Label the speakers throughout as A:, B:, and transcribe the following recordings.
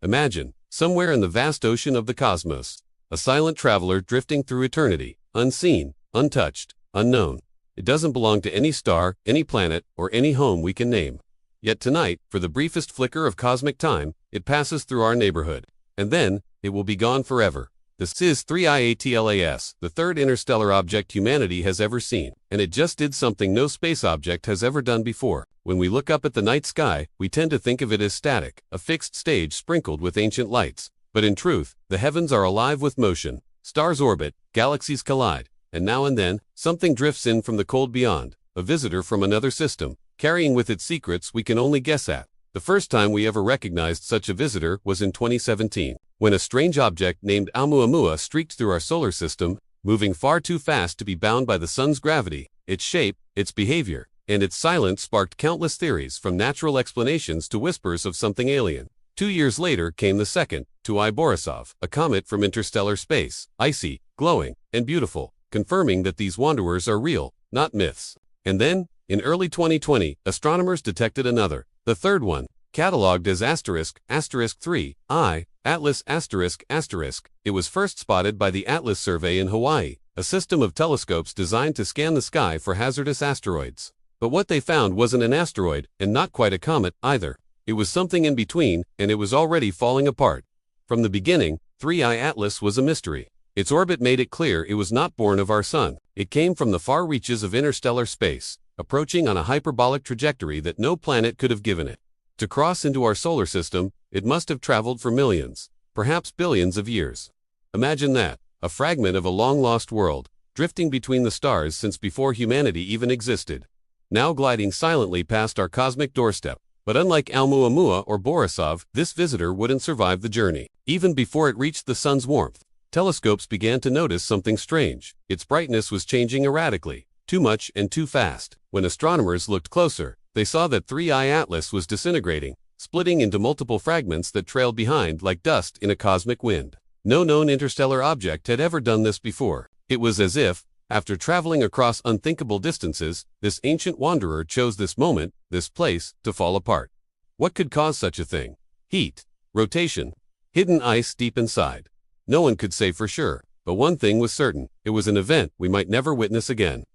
A: Imagine, somewhere in the vast ocean of the cosmos, a silent traveler drifting through eternity, unseen, untouched, unknown. It doesn't belong to any star, any planet, or any home we can name. Yet tonight, for the briefest flicker of cosmic time, it passes through our neighborhood. And then, it will be gone forever. This is 3IATLAS, the third interstellar object humanity has ever seen, and it just did something no space object has ever done before. When we look up at the night sky, we tend to think of it as static, a fixed stage sprinkled with ancient lights. But in truth, the heavens are alive with motion. Stars orbit, galaxies collide, and now and then, something drifts in from the cold beyond, a visitor from another system, carrying with it secrets we can only guess at. The first time we ever recognized such a visitor was in 2017, when a strange object named Oumuamua streaked through our solar system, moving far too fast to be bound by the sun's gravity. Its shape, its behavior, and its silence sparked countless theories, from natural explanations to whispers of something alien. 2 years later came the second, 2I Borisov, a comet from interstellar space, icy, glowing, and beautiful, confirming that these wanderers are real, not myths. And then, in early 2020, astronomers detected another, the third one, catalogued as **3I, Atlas ***. It was first spotted by the Atlas Survey in Hawaii, a system of telescopes designed to scan the sky for hazardous asteroids. But what they found wasn't an asteroid, and not quite a comet, either. It was something in between, and it was already falling apart. From the beginning, 3I Atlas was a mystery. Its orbit made it clear it was not born of our sun. It came from the far reaches of interstellar space, approaching on a hyperbolic trajectory that no planet could have given it. To cross into our solar system, it must have traveled for millions, perhaps billions of years. Imagine that, a fragment of a long-lost world, drifting between the stars since before humanity even existed, now gliding silently past our cosmic doorstep. But unlike Oumuamua or Borisov, this visitor wouldn't survive the journey. Even before it reached the sun's warmth, telescopes began to notice something strange. Its brightness was changing erratically, too much and too fast. When astronomers looked closer, they saw that 3I Atlas was disintegrating, splitting into multiple fragments that trailed behind like dust in a cosmic wind. No known interstellar object had ever done this before. It was as if, after traveling across unthinkable distances, this ancient wanderer chose this moment, this place, to fall apart. What could cause such a thing? Heat, rotation, hidden ice deep inside. No one could say for sure, but one thing was certain: it was an event we might never witness again.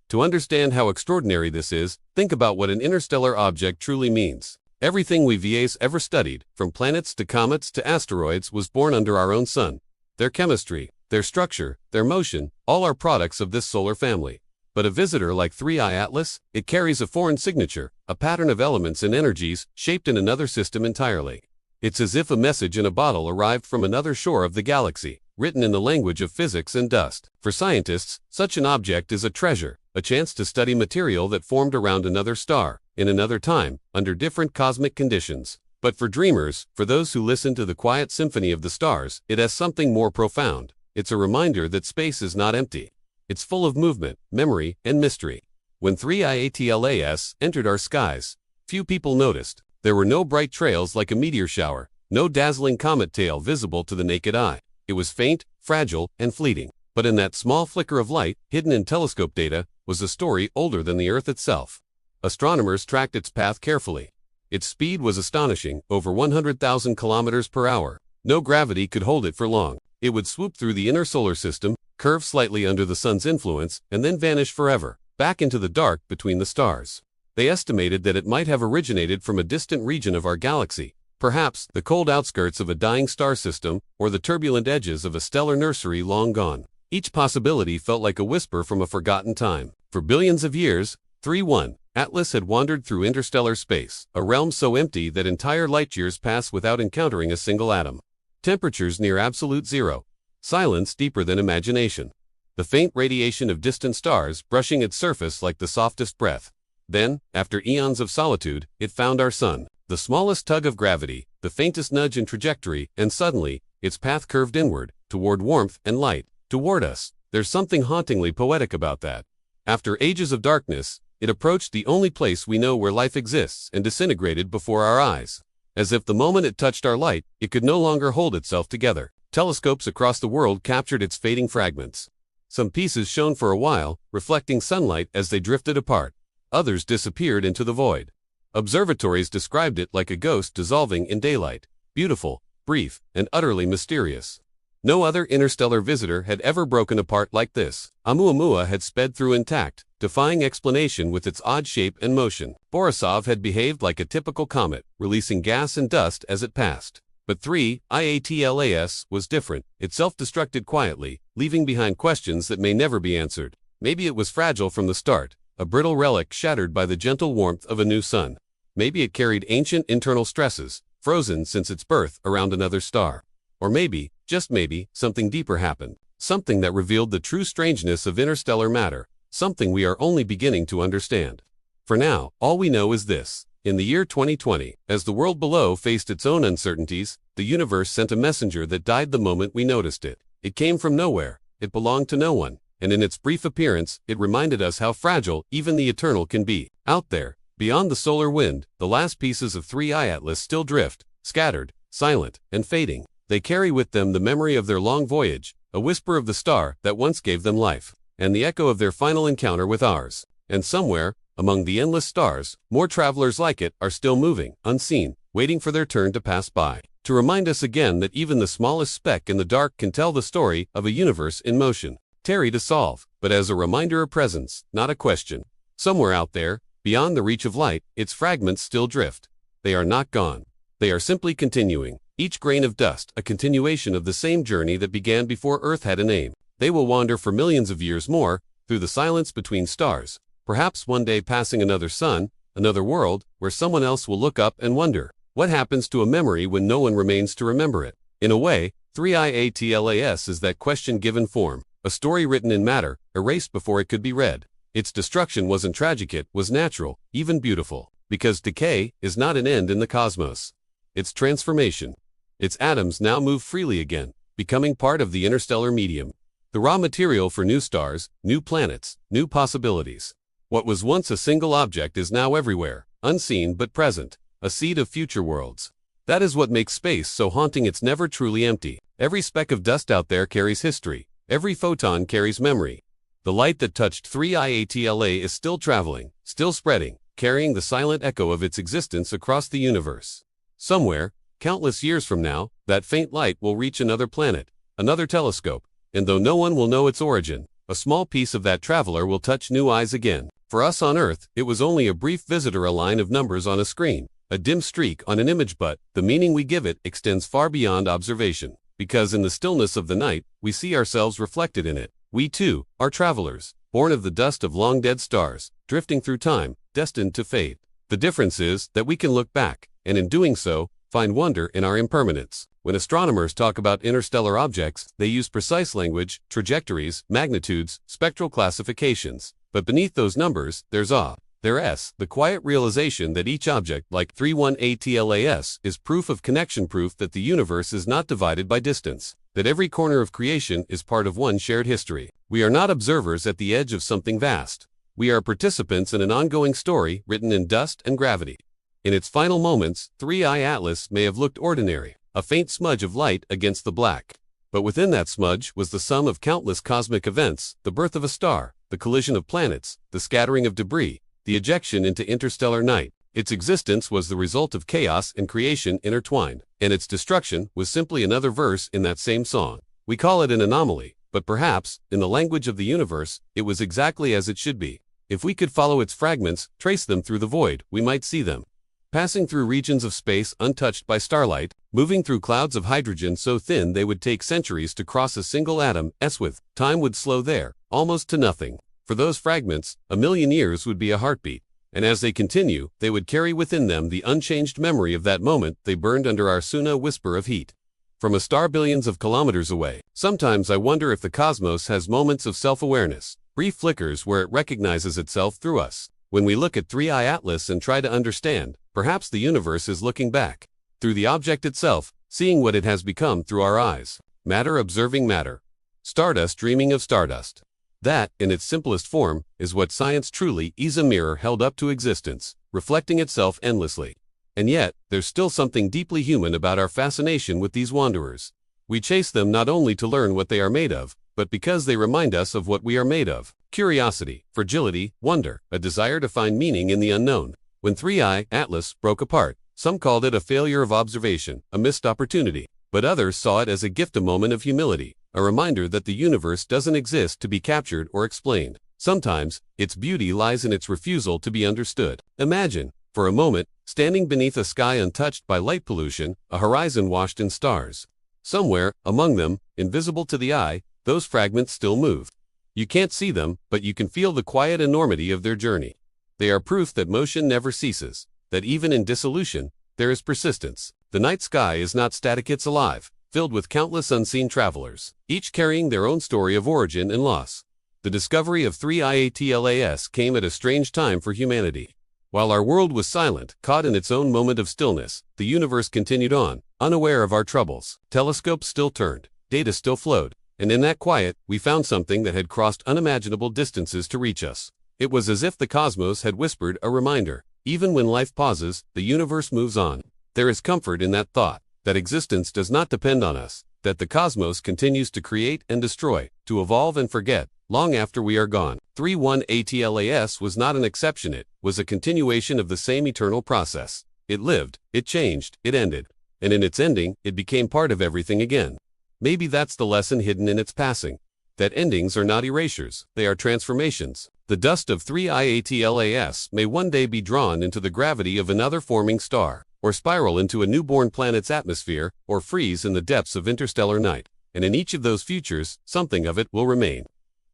A: To understand how extraordinary this is, think about what an interstellar object truly means. Everything we've ever studied, from planets to comets to asteroids, was born under our own sun. Their chemistry, their structure, their motion, all are products of this solar family. But a visitor like 3I Atlas, it carries a foreign signature, a pattern of elements and energies shaped in another system entirely. It's as if a message in a bottle arrived from another shore of the galaxy, written in the language of physics and dust. For scientists, such an object is a treasure, a chance to study material that formed around another star, in another time, under different cosmic conditions. But for dreamers, for those who listen to the quiet symphony of the stars, it has something more profound. It's a reminder that space is not empty. It's full of movement, memory, and mystery. When 3IATLAS entered our skies, few people noticed. There were no bright trails like a meteor shower, no dazzling comet tail visible to the naked eye. It was faint, fragile, and fleeting. But in that small flicker of light, hidden in telescope data, was a story older than the Earth itself. Astronomers tracked its path carefully. Its speed was astonishing, over 100,000 kilometers per hour. No gravity could hold it for long. It would swoop through the inner solar system, curve slightly under the sun's influence, and then vanish forever, back into the dark between the stars. They estimated that it might have originated from a distant region of our galaxy, perhaps the cold outskirts of a dying star system, or the turbulent edges of a stellar nursery long gone. Each possibility felt like a whisper from a forgotten time. For billions of years, 3I Atlas had wandered through interstellar space, a realm so empty that entire light years pass without encountering a single atom. Temperatures near absolute zero. Silence deeper than imagination. The faint radiation of distant stars brushing its surface like the softest breath. Then, after eons of solitude, it found our sun. The smallest tug of gravity, the faintest nudge in trajectory, and suddenly, its path curved inward, toward warmth and light, toward us. There's something hauntingly poetic about that. After ages of darkness, it approached the only place we know where life exists and disintegrated before our eyes. As if the moment it touched our light, it could no longer hold itself together. Telescopes across the world captured its fading fragments. Some pieces shone for a while, reflecting sunlight as they drifted apart. Others disappeared into the void. Observatories described it like a ghost dissolving in daylight. Beautiful, brief, and utterly mysterious. No other interstellar visitor had ever broken apart like this. Oumuamua had sped through intact, defying explanation with its odd shape and motion. Borisov had behaved like a typical comet, releasing gas and dust as it passed. But 3IATLAS was different. It self-destructed quietly, leaving behind questions that may never be answered. Maybe it was fragile from the start, a brittle relic shattered by the gentle warmth of a new sun. Maybe it carried ancient internal stresses, frozen since its birth around another star. Or maybe, just maybe, something deeper happened. Something that revealed the true strangeness of interstellar matter. Something we are only beginning to understand. For now, all we know is this. In the year 2020, as the world below faced its own uncertainties, the universe sent a messenger that died the moment we noticed it. It came from nowhere. It belonged to no one. And in its brief appearance, it reminded us how fragile even the eternal can be. Out there, beyond the solar wind, the last pieces of 3I Atlas still drift, scattered, silent, and fading. They carry with them the memory of their long voyage, a whisper of the star that once gave them life, and the echo of their final encounter with ours. And somewhere, among the endless stars, more travelers like it are still moving, unseen, waiting for their turn to pass by, to remind us again that even the smallest speck in the dark can tell the story of a universe in motion. Tarry to solve, but as a reminder of presence, not a question. Somewhere out there, beyond the reach of light, its fragments still drift. They are not gone. They are simply continuing. Each grain of dust, a continuation of the same journey that began before Earth had a name. They will wander for millions of years more, through the silence between stars, perhaps one day passing another sun, another world, where someone else will look up and wonder, what happens to a memory when no one remains to remember it? In a way, 3IATLAS is that question given form, a story written in matter, erased before it could be read. Its destruction wasn't tragic, it was natural, even beautiful, because decay is not an end in the cosmos. It's transformation. Its atoms now move freely again, becoming part of the interstellar medium. The raw material for new stars, new planets, new possibilities. What was once a single object is now everywhere, unseen but present, a seed of future worlds. That is what makes space so haunting, it's never truly empty. Every speck of dust out there carries history. Every photon carries memory. The light that touched 3IATLA is still traveling, still spreading, carrying the silent echo of its existence across the universe. Somewhere, countless years from now, that faint light will reach another planet, another telescope, and though no one will know its origin, a small piece of that traveler will touch new eyes again. For us on Earth, it was only a brief visitor, a line of numbers on a screen, a dim streak on an image, but the meaning we give it extends far beyond observation, because in the stillness of the night, we see ourselves reflected in it. We too are travelers, born of the dust of long-dead stars, drifting through time, destined to fade. The difference is that we can look back, and in doing so, find wonder in our impermanence. When astronomers talk about interstellar objects, they use precise language, trajectories, magnitudes, spectral classifications. But beneath those numbers, there's awe. There's the quiet realization that each object, like 3IATLAS, is proof of connection, proof that the universe is not divided by distance, that every corner of creation is part of one shared history. We are not observers at the edge of something vast. We are participants in an ongoing story written in dust and gravity. In its final moments, 3I Atlas may have looked ordinary, a faint smudge of light against the black. But within that smudge was the sum of countless cosmic events, the birth of a star, the collision of planets, the scattering of debris, the ejection into interstellar night. Its existence was the result of chaos and creation intertwined, and its destruction was simply another verse in that same song. We call it an anomaly, but perhaps, in the language of the universe, it was exactly as it should be. If we could follow its fragments, trace them through the void, we might see them. Passing through regions of space untouched by starlight, moving through clouds of hydrogen so thin they would take centuries to cross a single atom's width, time would slow there, almost to nothing. For those fragments, a million years would be a heartbeat, and as they continue, they would carry within them the unchanged memory of that moment they burned under our Suna whisper of heat. From a star billions of kilometers away, sometimes I wonder if the cosmos has moments of self-awareness, brief flickers where it recognizes itself through us. When we look at 3I Atlas and try to understand, perhaps the universe is looking back, through the object itself, seeing what it has become through our eyes. Matter observing matter. Stardust dreaming of stardust. That, in its simplest form, is what science truly is, a mirror held up to existence, reflecting itself endlessly. And yet, there's still something deeply human about our fascination with these wanderers. We chase them not only to learn what they are made of, but because they remind us of what we are made of. Curiosity, fragility, wonder, a desire to find meaning in the unknown. When 3I Atlas broke apart, some called it a failure of observation, a missed opportunity. But others saw it as a gift, a moment of humility, a reminder that the universe doesn't exist to be captured or explained. Sometimes, its beauty lies in its refusal to be understood. Imagine, for a moment, standing beneath a sky untouched by light pollution, a horizon washed in stars. Somewhere, among them, invisible to the eye, those fragments still move. You can't see them, but you can feel the quiet enormity of their journey. They are proof that motion never ceases, that even in dissolution, there is persistence. The night sky is not static, it's alive, filled with countless unseen travelers, each carrying their own story of origin and loss. The discovery of 3IATLAS came at a strange time for humanity. While our world was silent, caught in its own moment of stillness, the universe continued on, unaware of our troubles. Telescopes still turned, data still flowed, and in that quiet, we found something that had crossed unimaginable distances to reach us. It was as if the cosmos had whispered a reminder. Even when life pauses, the universe moves on. There is comfort in that thought, that existence does not depend on us, that the cosmos continues to create and destroy, to evolve and forget, long after we are gone. 3.1 was not an exception, it was a continuation of the same eternal process. It lived, it changed, it ended, and in its ending, it became part of everything again. Maybe that's the lesson hidden in its passing, that endings are not erasures, they are transformations. The dust of 3IATLAS may one day be drawn into the gravity of another forming star, or spiral into a newborn planet's atmosphere, or freeze in the depths of interstellar night. And in each of those futures, something of it will remain.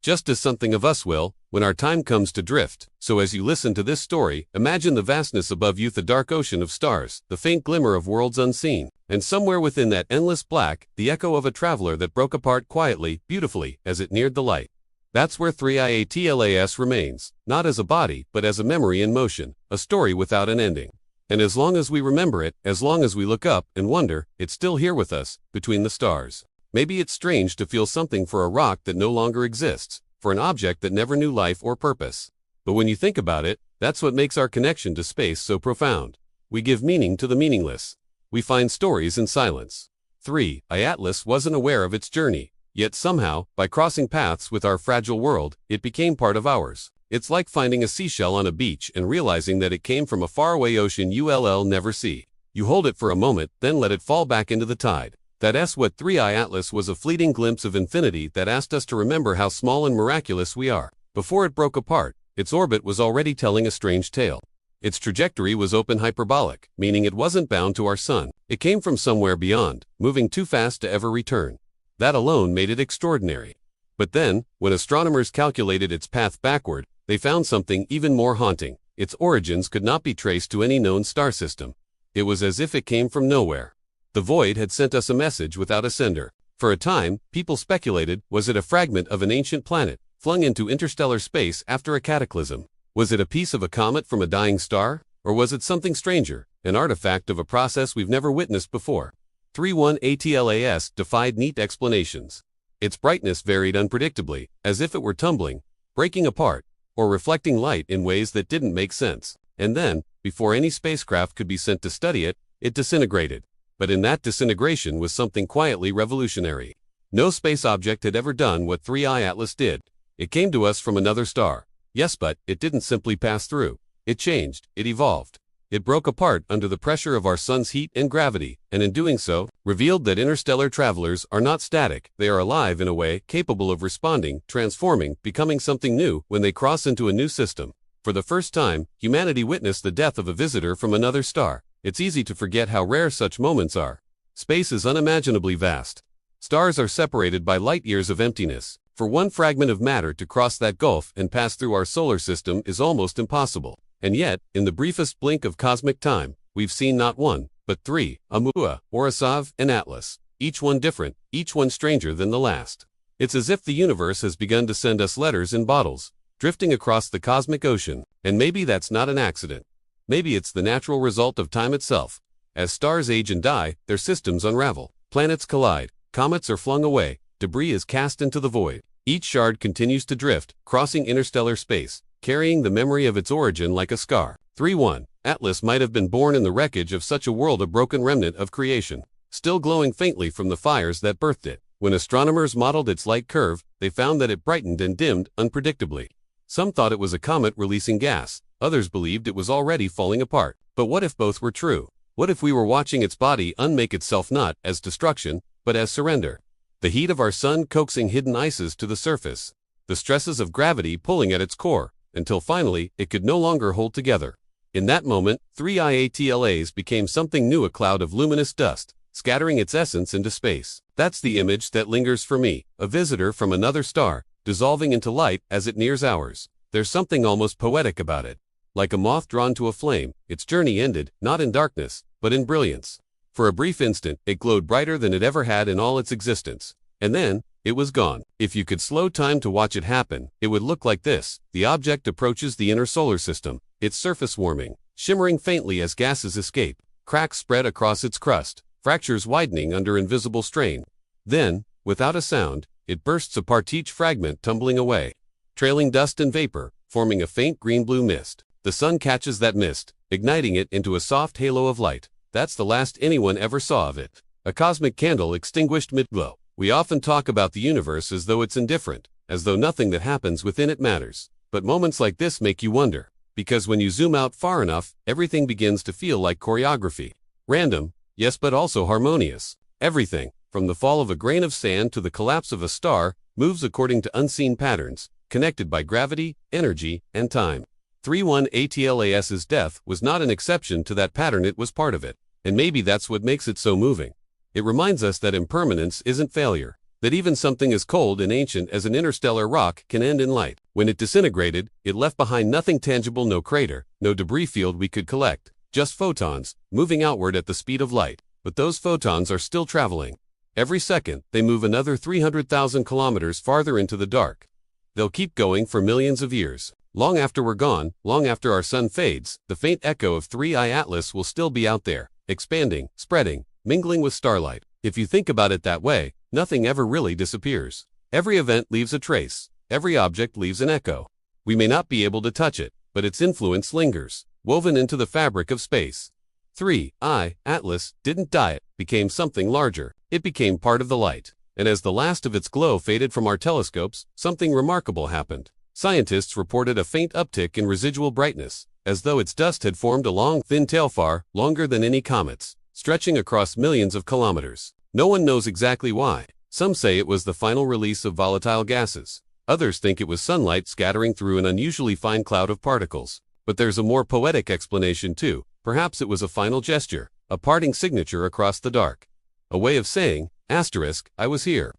A: Just as something of us will, when our time comes to drift. So as you listen to this story, imagine the vastness above you, the dark ocean of stars, the faint glimmer of worlds unseen, and somewhere within that endless black, the echo of a traveler that broke apart quietly, beautifully, as it neared the light. That's where 3IATLAS remains, not as a body, but as a memory in motion, a story without an ending. And as long as we remember it, as long as we look up and wonder, it's still here with us, between the stars. Maybe it's strange to feel something for a rock that no longer exists, for an object that never knew life or purpose. But when you think about it, that's what makes our connection to space so profound. We give meaning to the meaningless. We find stories in silence. 3.IATLAS wasn't aware of its journey, yet somehow, by crossing paths with our fragile world, it became part of ours. It's like finding a seashell on a beach and realizing that it came from a faraway ocean you'll never see. You hold it for a moment, then let it fall back into the tide. That's what 3.IATLAS was, a fleeting glimpse of infinity that asked us to remember how small and miraculous we are. Before it broke apart, its orbit was already telling a strange tale. Its trajectory was open hyperbolic, meaning it wasn't bound to our sun. It came from somewhere beyond, moving too fast to ever return. That alone made it extraordinary. But then, when astronomers calculated its path backward, they found something even more haunting. Its origins could not be traced to any known star system. It was as if it came from nowhere. The void had sent us a message without a sender. For a time, people speculated, was it a fragment of an ancient planet, flung into interstellar space after a cataclysm? Was it a piece of a comet from a dying star? Or was it something stranger, an artifact of a process we've never witnessed before? 3.1 defied neat explanations. Its brightness varied unpredictably, as if it were tumbling, breaking apart, or reflecting light in ways that didn't make sense. And then, before any spacecraft could be sent to study it, it disintegrated. But in that disintegration was something quietly revolutionary. No space object had ever done what 3.IATLAS did. It came to us from another star. Yes, but it didn't simply pass through. It changed, it evolved. It broke apart under the pressure of our sun's heat and gravity, and in doing so, revealed that interstellar travelers are not static, they are alive in a way, capable of responding, transforming, becoming something new when they cross into a new system. For the first time, humanity witnessed the death of a visitor from another star. It's easy to forget how rare such moments are. Space is unimaginably vast. Stars are separated by light years of emptiness. For one fragment of matter to cross that gulf and pass through our solar system is almost impossible. And yet, in the briefest blink of cosmic time, we've seen not one, but three, Oumuamua, Borisov, and Atlas, each one different, each one stranger than the last. It's as if the universe has begun to send us letters in bottles, drifting across the cosmic ocean, and maybe that's not an accident. Maybe it's the natural result of time itself. As stars age and die, their systems unravel. Planets collide, comets are flung away, debris is cast into the void. Each shard continues to drift, crossing interstellar space, carrying the memory of its origin like a scar. 3.1 might have been born in the wreckage of such a world, a broken remnant of creation, still glowing faintly from the fires that birthed it. When astronomers modeled its light curve, they found that it brightened and dimmed unpredictably. Some thought it was a comet releasing gas, others believed it was already falling apart. But what if both were true? What if we were watching its body unmake itself not as destruction, but as surrender? The heat of our sun coaxing hidden ices to the surface, the stresses of gravity pulling at its core, until finally it could no longer hold together. In that moment, 3IATLAs became something new, a cloud of luminous dust, scattering its essence into space. That's the image that lingers for me, a visitor from another star, dissolving into light as it nears ours. There's something almost poetic about it. Like a moth drawn to a flame, its journey ended, not in darkness, but in brilliance. For a brief instant, it glowed brighter than it ever had in all its existence. And then, it was gone. If you could slow time to watch it happen, it would look like this. The object approaches the inner solar system, its surface warming, shimmering faintly as gases escape, cracks spread across its crust, fractures widening under invisible strain. Then, without a sound, it bursts apart, each fragment tumbling away, trailing dust and vapor, forming a faint green-blue mist. The sun catches that mist, igniting it into a soft halo of light. That's the last anyone ever saw of it. A cosmic candle extinguished mid-glow. We often talk about the universe as though it's indifferent, as though nothing that happens within it matters. But moments like this make you wonder, because when you zoom out far enough, everything begins to feel like choreography. Random, yes, but also harmonious. Everything, from the fall of a grain of sand to the collapse of a star, moves according to unseen patterns, connected by gravity, energy, and time. 3IATLAS's death was not an exception to that pattern, it was part of it. And maybe that's what makes it so moving. It reminds us that impermanence isn't failure, that even something as cold and ancient as an interstellar rock can end in light. When it disintegrated, it left behind nothing tangible, no crater, no debris field we could collect, just photons, moving outward at the speed of light. But those photons are still traveling. Every second, they move another 300,000 kilometers farther into the dark. They'll keep going for millions of years. Long after we're gone, long after our sun fades, the faint echo of 3I Atlas will still be out there, expanding, spreading, mingling with starlight. If you think about it that way, nothing ever really disappears. Every event leaves a trace. Every object leaves an echo. We may not be able to touch it, but its influence lingers, woven into the fabric of space. 3I Atlas didn't die, it became something larger. It became part of the light. And as the last of its glow faded from our telescopes, something remarkable happened. Scientists reported a faint uptick in residual brightness, as though its dust had formed a long, thin tail far longer than any comet's, stretching across millions of kilometers. No one knows exactly why. Some say it was the final release of volatile gases. Others think it was sunlight scattering through an unusually fine cloud of particles. But there's a more poetic explanation too. Perhaps it was a final gesture, a parting signature across the dark. A way of saying, asterisk, I was here.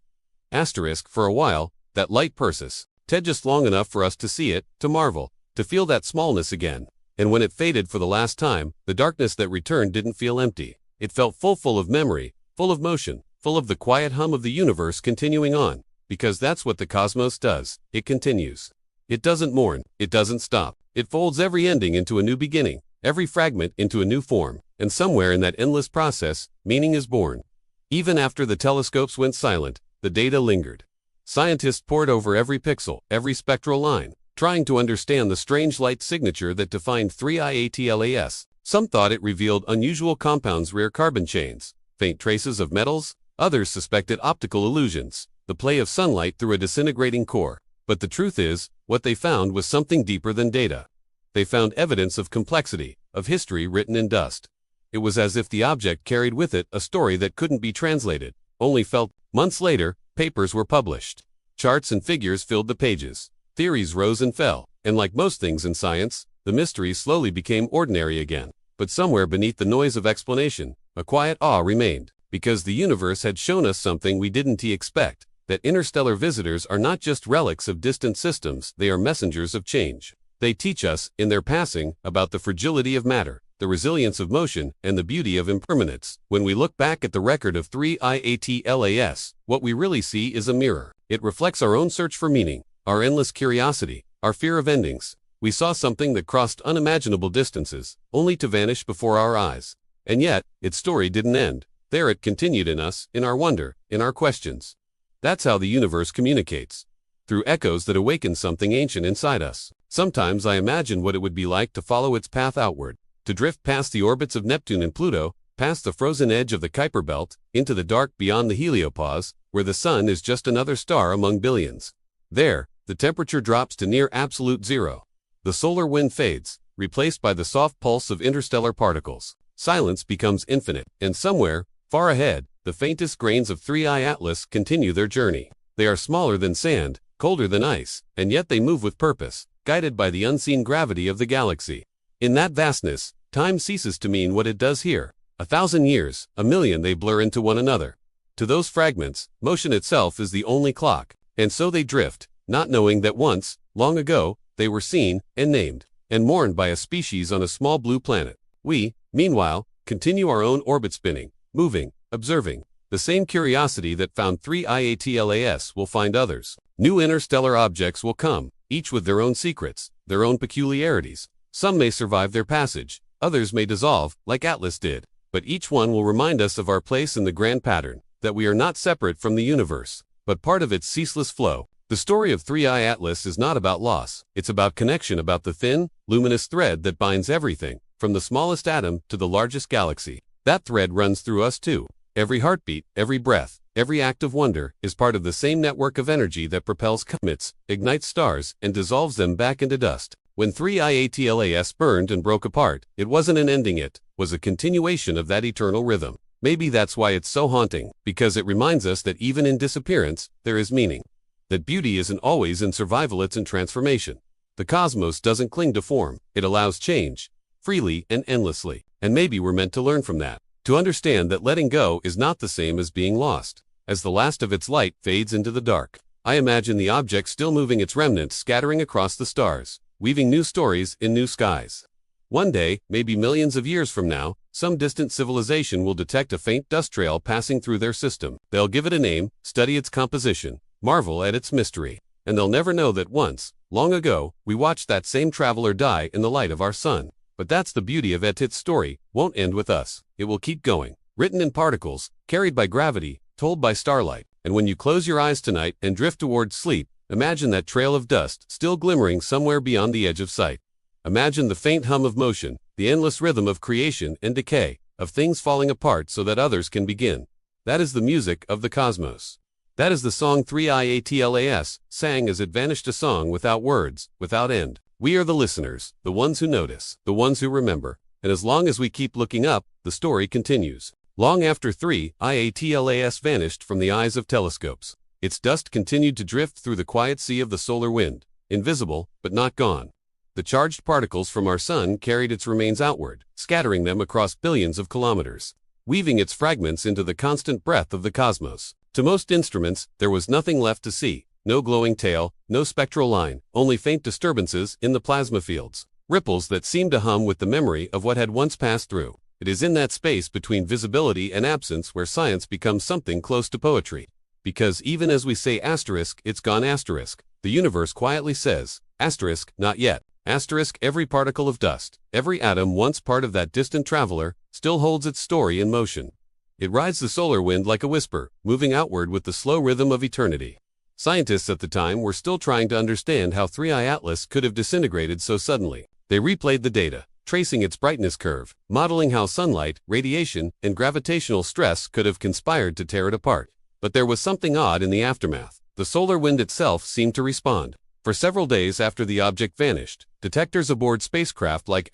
A: Asterisk, for a while, that light persis. Ted just long enough for us to see it, to marvel, to feel that smallness again. And when it faded for the last time, the darkness that returned didn't feel empty. It felt full of memory, full of motion, full of the quiet hum of the universe continuing on. Because that's what the cosmos does. It continues. It doesn't mourn. It doesn't stop. It folds every ending into a new beginning, every fragment into a new form. And somewhere in that endless process, meaning is born. Even after the telescopes went silent, the data lingered. Scientists pored over every pixel, every spectral line, trying to understand the strange light signature that defined 3IATLAS. Some thought it revealed unusual compounds, rare carbon chains, faint traces of metals. Others suspected optical illusions, the play of sunlight through a disintegrating core. But the truth is, what they found was something deeper than data. They found evidence of complexity, of history written in dust. It was as if the object carried with it a story that couldn't be translated, only felt. Months later, papers were published. Charts and figures filled the pages. Theories rose and fell, and like most things in science, the mystery slowly became ordinary again. But somewhere beneath the noise of explanation, a quiet awe remained, because the universe had shown us something we didn't expect, that interstellar visitors are not just relics of distant systems, they are messengers of change. They teach us, in their passing, about the fragility of matter, the resilience of motion, and the beauty of impermanence. When we look back at the record of 3IATLAS, what we really see is a mirror. It reflects our own search for meaning, our endless curiosity, our fear of endings. We saw something that crossed unimaginable distances, only to vanish before our eyes. And yet, its story didn't end. There it continued in us, in our wonder, in our questions. That's how the universe communicates. Through echoes that awaken something ancient inside us. Sometimes I imagine what it would be like to follow its path outward, to drift past the orbits of Neptune and Pluto, past the frozen edge of the Kuiper Belt, into the dark beyond the heliopause, where the sun is just another star among billions. There, the temperature drops to near absolute zero. The solar wind fades, replaced by the soft pulse of interstellar particles. silence becomes infinite, and somewhere, far ahead, the faintest grains of 3I Atlas continue their journey. They are smaller than sand, colder than ice, and yet they move with purpose, guided by the unseen gravity of the galaxy. In that vastness, time ceases to mean what it does here. 1,000 years, a million, they blur into one another. To those fragments, motion itself is the only clock, and so they drift, not knowing that once, long ago, they were seen, and named, and mourned by a species on a small blue planet. We, meanwhile, continue our own orbit spinning, moving, observing. The same curiosity that found 3I Atlas will find others. New interstellar objects will come, each with their own secrets, their own peculiarities. Some may survive their passage, others may dissolve, like Atlas did. But each one will remind us of our place in the grand pattern, that we are not separate from the universe, but part of its ceaseless flow. The story of 3I Atlas is not about loss, it's about connection, about the thin, luminous thread that binds everything, from the smallest atom to the largest galaxy. That thread runs through us too. Every heartbeat, every breath, every act of wonder is part of the same network of energy that propels comets, ignites stars, and dissolves them back into dust. When 3I Atlas burned and broke apart, it wasn't an ending, it was a continuation of that eternal rhythm. Maybe that's why it's so haunting, because it reminds us that even in disappearance, there is meaning. That beauty isn't always in survival, it's in transformation. The cosmos doesn't cling to form, it allows change, freely and endlessly. And maybe we're meant to learn from that. To understand that letting go is not the same as being lost. As the last of its light fades into the dark, I imagine the object still moving, its remnants scattering across the stars, weaving new stories in new skies. One day, maybe millions of years from now, some distant civilization will detect a faint dust trail passing through their system. They'll give it a name, study its composition, marvel at its mystery, and they'll never know that once, long ago, we watched that same traveler die in the light of our sun. But that's the beauty of it. Its story won't end with us. It will keep going, written in particles, carried by gravity, told by starlight. And when you close your eyes tonight and drift towards sleep, imagine that trail of dust still glimmering somewhere beyond the edge of sight. Imagine the faint hum of motion, the endless rhythm of creation and decay, of things falling apart so that others can begin. That is the music of the cosmos. That is the song 3I Atlas sang as it vanished, a song without words, without end. We are the listeners, the ones who notice, the ones who remember. And as long as we keep looking up, the story continues. Long after 3I Atlas vanished from the eyes of telescopes, its dust continued to drift through the quiet sea of the solar wind, invisible, but not gone. The charged particles from our sun carried its remains outward, scattering them across billions of kilometers, weaving its fragments into the constant breath of the cosmos. To most instruments, there was nothing left to see. No glowing tail, no spectral line, only faint disturbances in the plasma fields, ripples that seemed to hum with the memory of what had once passed through. It is in that space between visibility and absence where science becomes something close to poetry. Because even as we say asterisk, it's gone asterisk, the universe quietly says, asterisk, not yet. Asterisk, every particle of dust, every atom once part of that distant traveler, still holds its story in motion. It rides the solar wind like a whisper, moving outward with the slow rhythm of eternity. Scientists at the time were still trying to understand how 3I Atlas could have disintegrated so suddenly. They replayed the data, tracing its brightness curve, modeling how sunlight, radiation, and gravitational stress could have conspired to tear it apart. But there was something odd in the aftermath. The solar wind itself seemed to respond. For several days after the object vanished, detectors aboard spacecraft like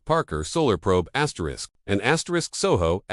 A: *Parker Solar Probe and *Soho*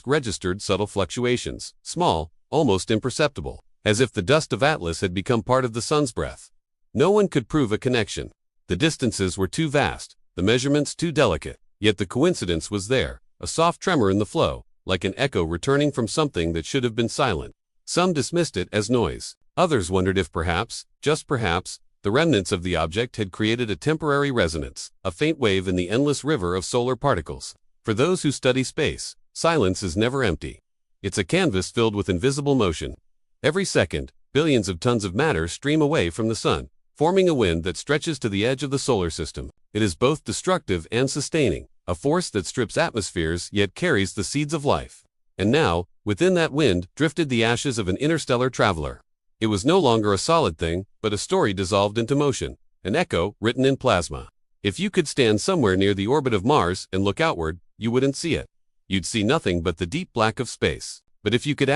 A: registered subtle fluctuations, small, almost imperceptible, as if the dust of Atlas had become part of the sun's breath. No one could prove a connection. The distances were too vast, the measurements too delicate, yet the coincidence was there, a soft tremor in the flow, like an echo returning from something that should have been silent. Some dismissed it as noise. Others wondered if perhaps, just perhaps, the remnants of the object had created a temporary resonance, a faint wave in the endless river of solar particles. For those who study space, silence is never empty. It's a canvas filled with invisible motion. Every second, billions of tons of matter stream away from the sun, forming a wind that stretches to the edge of the solar system. It is both destructive and sustaining, a force that strips atmospheres yet carries the seeds of life. And now, within that wind, drifted the ashes of an interstellar traveler. It was no longer a solid thing, but a story dissolved into motion, an echo written in plasma. If you could stand somewhere near the orbit of Mars and look outward, you wouldn't see it. You'd see nothing but the deep black of space. But if you could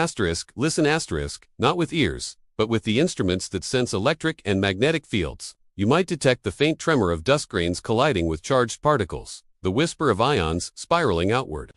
A: listen not with ears, but with the instruments that sense electric and magnetic fields, you might detect the faint tremor of dust grains colliding with charged particles, the whisper of ions spiraling outward.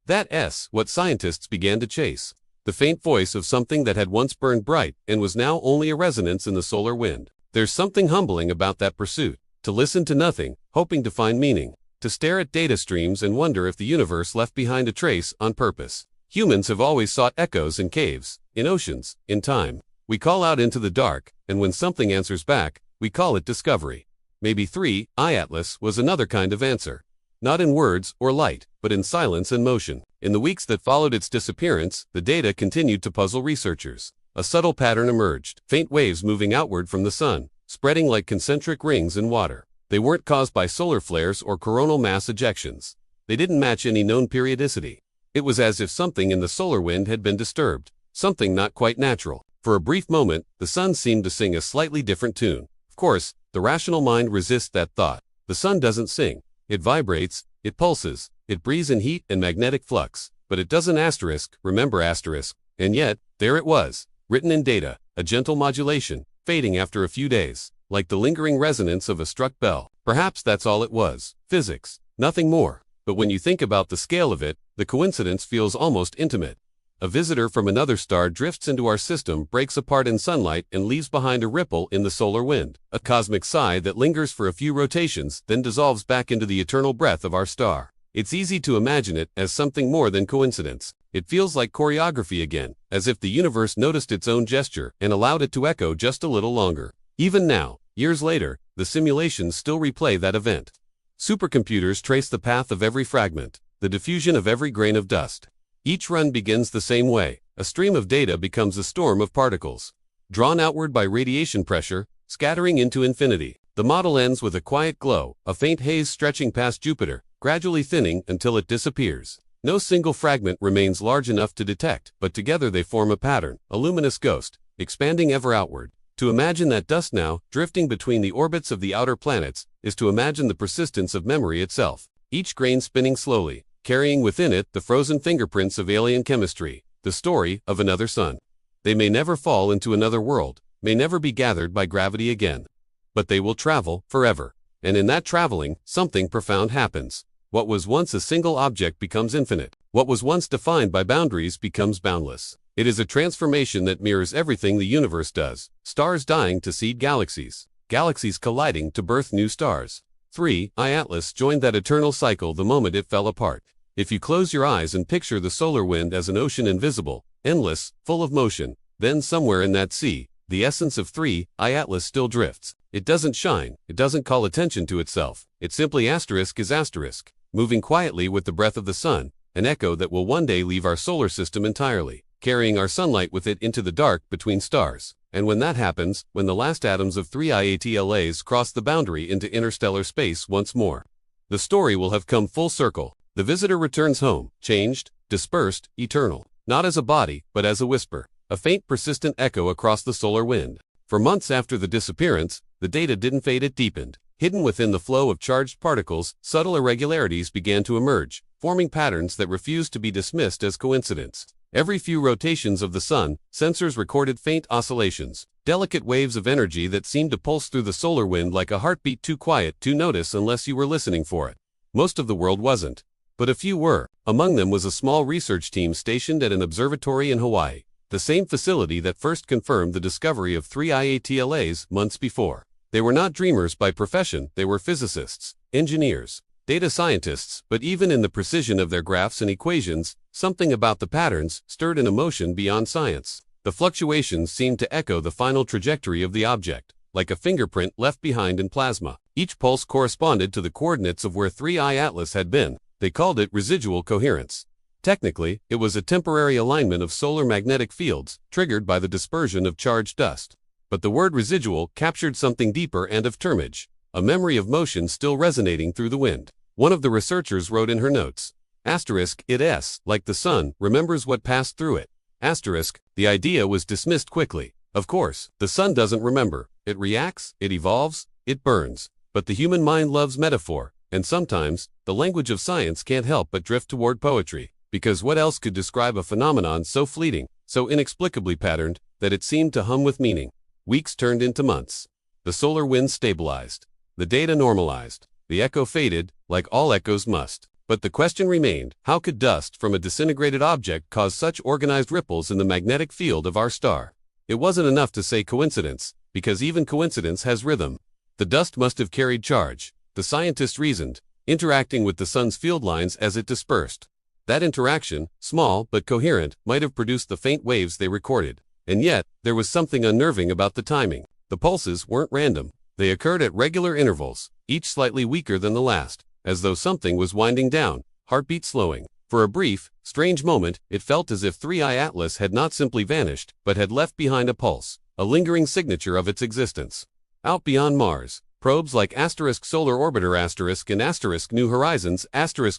A: That's what scientists began to chase. The faint voice of something that had once burned bright and was now only a resonance in the solar wind. There's something humbling about that pursuit. To listen to nothing, hoping to find meaning. To stare at data streams and wonder if the universe left behind a trace on purpose. Humans have always sought echoes in caves, in oceans, in time. We call out into the dark, and when something answers back, we call it discovery. Maybe 3I Atlas was another kind of answer. Not in words or light, but in silence and motion. In the weeks that followed its disappearance, the data continued to puzzle researchers. A subtle pattern emerged, faint waves moving outward from the sun, spreading like concentric rings in water. They weren't caused by solar flares or coronal mass ejections. They didn't match any known periodicity. It was as if something in the solar wind had been disturbed, something not quite natural. For a brief moment, the sun seemed to sing a slightly different tune. Of course, the rational mind resists that thought. The sun doesn't sing. It vibrates, it pulses, it breathes in heat and magnetic flux. But it doesn't remember asterisk. And yet, there it was, written in data, a gentle modulation, fading after a few days, like the lingering resonance of a struck bell. Perhaps that's all it was, physics, nothing more. But when you think about the scale of it, the coincidence feels almost intimate. A visitor from another star drifts into our system, breaks apart in sunlight, and leaves behind a ripple in the solar wind, a cosmic sigh that lingers for a few rotations, then dissolves back into the eternal breath of our star. It's easy to imagine it as something more than coincidence. It feels like choreography again, as if the universe noticed its own gesture and allowed it to echo just a little longer. Even now, years later, the simulations still replay that event. Supercomputers trace the path of every fragment, the diffusion of every grain of dust. Each run begins the same way. A stream of data becomes a storm of particles, drawn outward by radiation pressure, scattering into infinity. The model ends with a quiet glow, a faint haze stretching past Jupiter, gradually thinning until it disappears. No single fragment remains large enough to detect, but together they form a pattern, a luminous ghost, expanding ever outward. To imagine that dust now, drifting between the orbits of the outer planets, is to imagine the persistence of memory itself. Each grain spinning slowly, carrying within it the frozen fingerprints of alien chemistry, the story of another sun. They may never fall into another world, may never be gathered by gravity again. But they will travel forever. And in that traveling, something profound happens. What was once a single object becomes infinite. What was once defined by boundaries becomes boundless. It is a transformation that mirrors everything the universe does. Stars dying to seed galaxies. Galaxies colliding to birth new stars. 3I Atlas joined that eternal cycle the moment it fell apart. If you close your eyes and picture the solar wind as an ocean invisible, endless, full of motion, then somewhere in that sea, the essence of 3I Atlas still drifts. It doesn't shine, it doesn't call attention to itself. It simply is moving quietly with the breath of the sun, an echo that will one day leave our solar system entirely, carrying our sunlight with it into the dark between stars. And when that happens, when the last atoms of 3I Atlas cross the boundary into interstellar space once more, the story will have come full circle. The visitor returns home, changed, dispersed, eternal, not as a body, but as a whisper, a faint persistent echo across the solar wind. For months after the disappearance, the data didn't fade, it deepened. Hidden within the flow of charged particles, subtle irregularities began to emerge, forming patterns that refused to be dismissed as coincidence. Every few rotations of the sun, sensors recorded faint oscillations, delicate waves of energy that seemed to pulse through the solar wind like a heartbeat too quiet to notice unless you were listening for it. Most of the world wasn't, but a few were. Among them was a small research team stationed at an observatory in Hawaii, the same facility that first confirmed the discovery of 3I Atlas months before. They were not dreamers by profession, they were physicists, engineers, data scientists, but even in the precision of their graphs and equations, something about the patterns stirred an emotion beyond science. The fluctuations seemed to echo the final trajectory of the object, like a fingerprint left behind in plasma. Each pulse corresponded to the coordinates of where 3I Atlas had been. They called it residual coherence. Technically, it was a temporary alignment of solar magnetic fields, triggered by the dispersion of charged dust. But the word residual captured something deeper and of termage, a memory of motion still resonating through the wind. One of the researchers wrote in her notes, "It, like the sun, remembers what passed through it." The idea was dismissed quickly. Of course, the sun doesn't remember. It reacts, it evolves, it burns. But the human mind loves metaphor, and sometimes, the language of science can't help but drift toward poetry. Because what else could describe a phenomenon so fleeting, so inexplicably patterned, that it seemed to hum with meaning? Weeks turned into months. The solar wind stabilized. The data normalized. The echo faded, like all echoes must. But the question remained, how could dust from a disintegrated object cause such organized ripples in the magnetic field of our star? It wasn't enough to say coincidence, because even coincidence has rhythm. The dust must have carried charge, the scientists reasoned, interacting with the sun's field lines as it dispersed. That interaction, small but coherent, might have produced the faint waves they recorded. And yet, there was something unnerving about the timing. The pulses weren't random. They occurred at regular intervals, each slightly weaker than the last, as though something was winding down, heartbeat slowing. For a brief, strange moment, it felt as if 3I Atlas had not simply vanished, but had left behind a pulse, a lingering signature of its existence. Out beyond Mars, probes like Solar Orbiter and New Horizons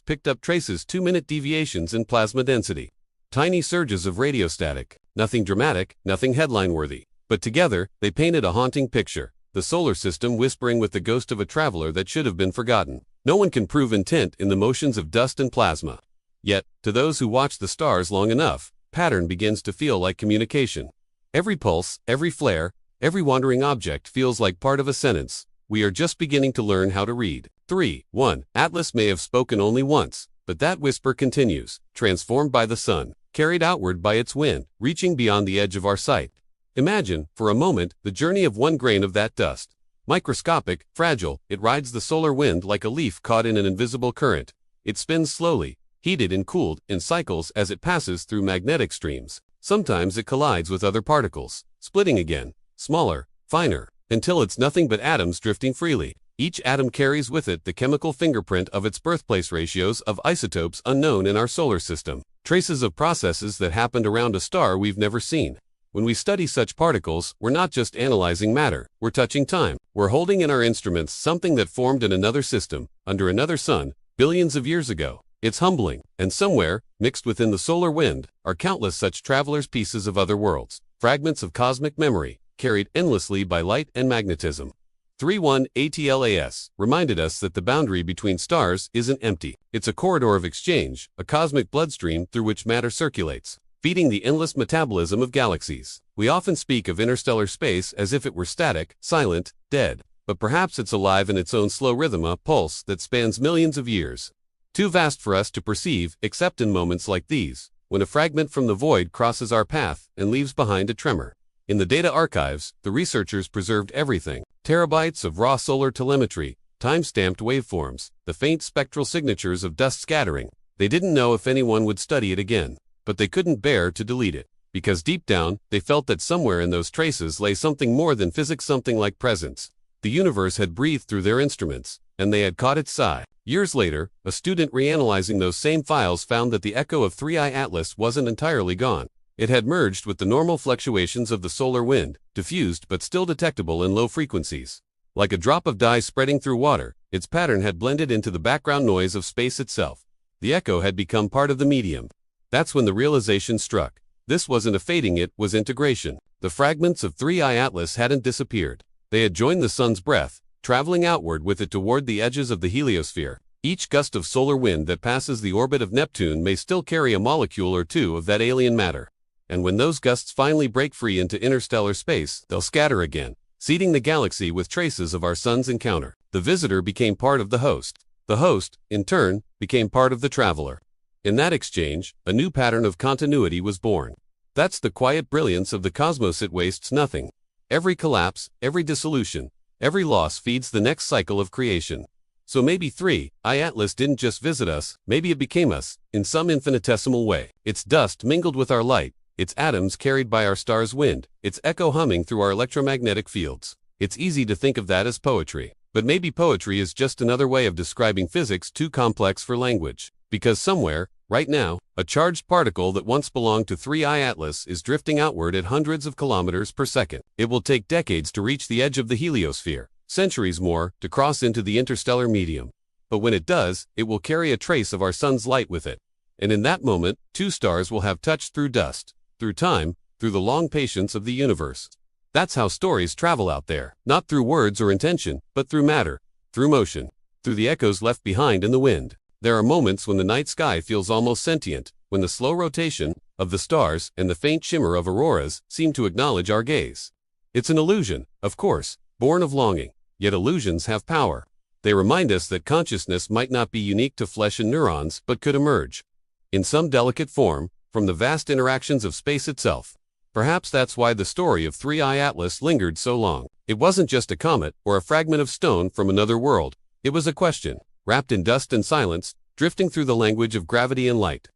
A: picked up traces 2-minute deviations in plasma density. Tiny surges of radiostatic, nothing dramatic, nothing headline-worthy. But together, they painted a haunting picture, the solar system whispering with the ghost of a traveler that should have been forgotten. No one can prove intent in the motions of dust and plasma. Yet, to those who watch the stars long enough, pattern begins to feel like communication. Every pulse, every flare, every wandering object feels like part of a sentence. We are just beginning to learn how to read. 3.1. Atlas may have spoken only once, but that whisper continues, transformed by the sun, carried outward by its wind, reaching beyond the edge of our sight. Imagine, for a moment, the journey of one grain of that dust. Microscopic, fragile, it rides the solar wind like a leaf caught in an invisible current. It spins slowly, heated and cooled, in cycles as it passes through magnetic streams. Sometimes it collides with other particles, splitting again, smaller, finer, until it's nothing but atoms drifting freely. Each atom carries with it the chemical fingerprint of its birthplace ratios of isotopes unknown in our solar system, traces of processes that happened around a star we've never seen. When we study such particles, we're not just analyzing matter, we're touching time. We're holding in our instruments something that formed in another system, under another sun, billions of years ago. It's humbling, and somewhere, mixed within the solar wind, are countless such travelers' pieces of other worlds, fragments of cosmic memory, carried endlessly by light and magnetism. 3.1 ATLAS reminded us that the boundary between stars isn't empty. It's a corridor of exchange, a cosmic bloodstream through which matter circulates, feeding the endless metabolism of galaxies. We often speak of interstellar space as if it were static, silent, dead. But perhaps it's alive in its own slow rhythm, a pulse that spans millions of years. Too vast for us to perceive, except in moments like these, when a fragment from the void crosses our path and leaves behind a tremor. In the data archives, the researchers preserved everything. Terabytes of raw solar telemetry, time-stamped waveforms, the faint spectral signatures of dust scattering. They didn't know if anyone would study it again, but they couldn't bear to delete it, because deep down, they felt that somewhere in those traces lay something more than physics, something like presence. The universe had breathed through their instruments, and they had caught its sigh. Years later, a student reanalyzing those same files found that the echo of 3I Atlas wasn't entirely gone. It had merged with the normal fluctuations of the solar wind, diffused but still detectable in low frequencies. Like a drop of dye spreading through water, its pattern had blended into the background noise of space itself. The echo had become part of the medium. That's when the realization struck. This wasn't a fading, it was integration. The fragments of 3I Atlas hadn't disappeared. They had joined the sun's breath, traveling outward with it toward the edges of the heliosphere. Each gust of solar wind that passes the orbit of Neptune may still carry a molecule or two of that alien matter. And when those gusts finally break free into interstellar space, they'll scatter again, seeding the galaxy with traces of our sun's encounter. The visitor became part of the host. The host, in turn, became part of the traveler. In that exchange, a new pattern of continuity was born. That's the quiet brilliance of the cosmos. It wastes nothing. Every collapse, every dissolution, every loss feeds the next cycle of creation. So maybe 3I Atlas didn't just visit us, maybe it became us, in some infinitesimal way. Its dust mingled with our light, its atoms carried by our star's wind, its echo humming through our electromagnetic fields. It's easy to think of that as poetry. But maybe poetry is just another way of describing physics too complex for language. Because somewhere, right now, a charged particle that once belonged to 3I Atlas is drifting outward at hundreds of kilometers per second. It will take decades to reach the edge of the heliosphere, centuries more to cross into the interstellar medium. But when it does, it will carry a trace of our sun's light with it. And in that moment, two stars will have touched through dust, through time, through the long patience of the universe. That's how stories travel out there, not through words or intention, but through matter, through motion, through the echoes left behind in the wind. There are moments when the night sky feels almost sentient, when the slow rotation of the stars and the faint shimmer of auroras seem to acknowledge our gaze. It's an illusion, of course, born of longing, yet illusions have power. They remind us that consciousness might not be unique to flesh and neurons, but could emerge, in some delicate form, from the vast interactions of space itself. Perhaps that's why the story of 3I Atlas lingered so long. It wasn't just a comet or a fragment of stone from another world. It was a question, wrapped in dust and silence, drifting through the language of gravity and light.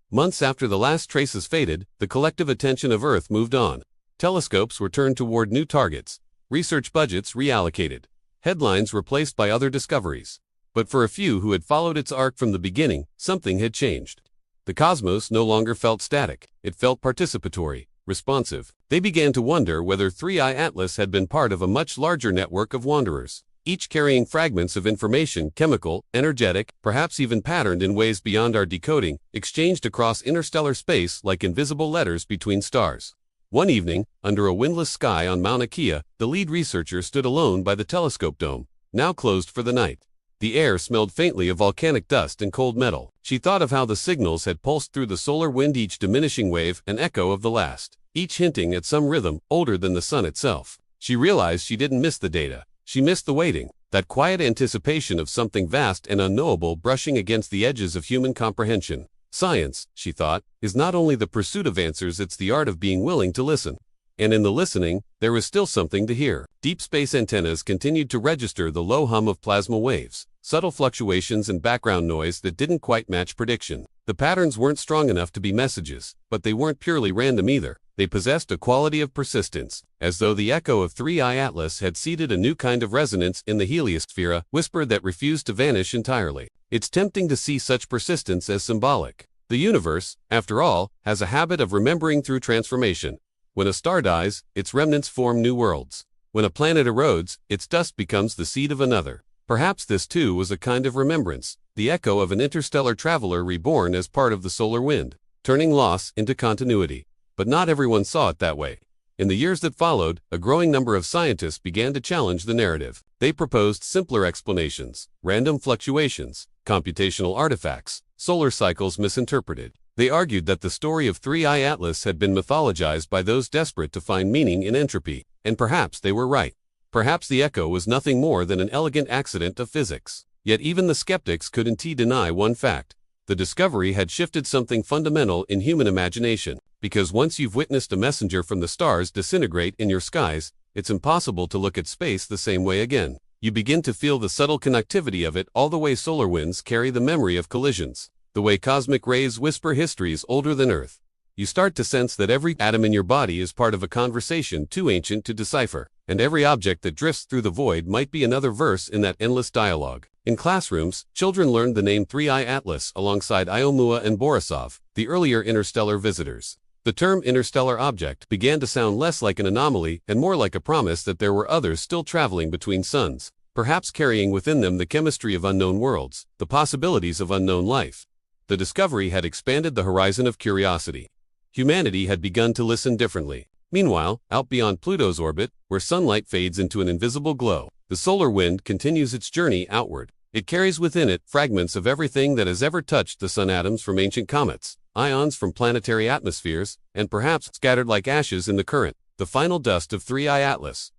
A: Months after the last traces faded, the collective attention of Earth moved on. Telescopes were turned toward new targets, research budgets reallocated, headlines replaced by other discoveries. But for a few who had followed its arc from the beginning, something had changed. The cosmos no longer felt static. It felt participatory, responsive. They began to wonder whether 3I Atlas had been part of a much larger network of wanderers, each carrying fragments of information, chemical, energetic, perhaps even patterned in ways beyond our decoding, exchanged across interstellar space like invisible letters between stars. One evening, under a windless sky on Mauna Kea, the lead researcher stood alone by the telescope dome, now closed for the night. The air smelled faintly of volcanic dust and cold metal. She thought of how the signals had pulsed through the solar wind, each diminishing wave an echo of the last, each hinting at some rhythm older than the sun itself. She realized she didn't miss the data. She missed the waiting, that quiet anticipation of something vast and unknowable brushing against the edges of human comprehension. Science, she thought, is not only the pursuit of answers, it's the art of being willing to listen. And in the listening, there was still something to hear. Deep space antennas continued to register the low hum of plasma waves, subtle fluctuations and background noise that didn't quite match prediction. The patterns weren't strong enough to be messages, but they weren't purely random either. They possessed a quality of persistence, as though the echo of 3I Atlas had seeded a new kind of resonance in the heliosphere, a whisper that refused to vanish entirely. It's tempting to see such persistence as symbolic. The universe, after all, has a habit of remembering through transformation. When a star dies, its remnants form new worlds. When a planet erodes, its dust becomes the seed of another. Perhaps this too was a kind of remembrance, the echo of an interstellar traveler reborn as part of the solar wind, turning loss into continuity. But not everyone saw it that way. In the years that followed, a growing number of scientists began to challenge the narrative. They proposed simpler explanations: random fluctuations, computational artifacts, solar cycles misinterpreted. They argued that the story of 3I Atlas had been mythologized by those desperate to find meaning in entropy, and perhaps they were right. Perhaps the echo was nothing more than an elegant accident of physics. Yet even the skeptics couldn't deny one fact. The discovery had shifted something fundamental in human imagination, because once you've witnessed a messenger from the stars disintegrate in your skies, it's impossible to look at space the same way again. You begin to feel the subtle connectivity of it, all the way solar winds carry the memory of collisions, the way cosmic rays whisper histories older than Earth. You start to sense that every atom in your body is part of a conversation too ancient to decipher, and every object that drifts through the void might be another verse in that endless dialogue. In classrooms, children learned the name 3I Atlas alongside Oumuamua and Borisov, the earlier interstellar visitors. The term interstellar object began to sound less like an anomaly and more like a promise that there were others still traveling between suns, perhaps carrying within them the chemistry of unknown worlds, the possibilities of unknown life. The discovery had expanded the horizon of curiosity. Humanity had begun to listen differently. Meanwhile, out beyond Pluto's orbit, where sunlight fades into an invisible glow, the solar wind continues its journey outward. It carries within it fragments of everything that has ever touched the sun: atoms from ancient comets, ions from planetary atmospheres, and perhaps scattered like ashes in the current, the final dust of 3I Atlas.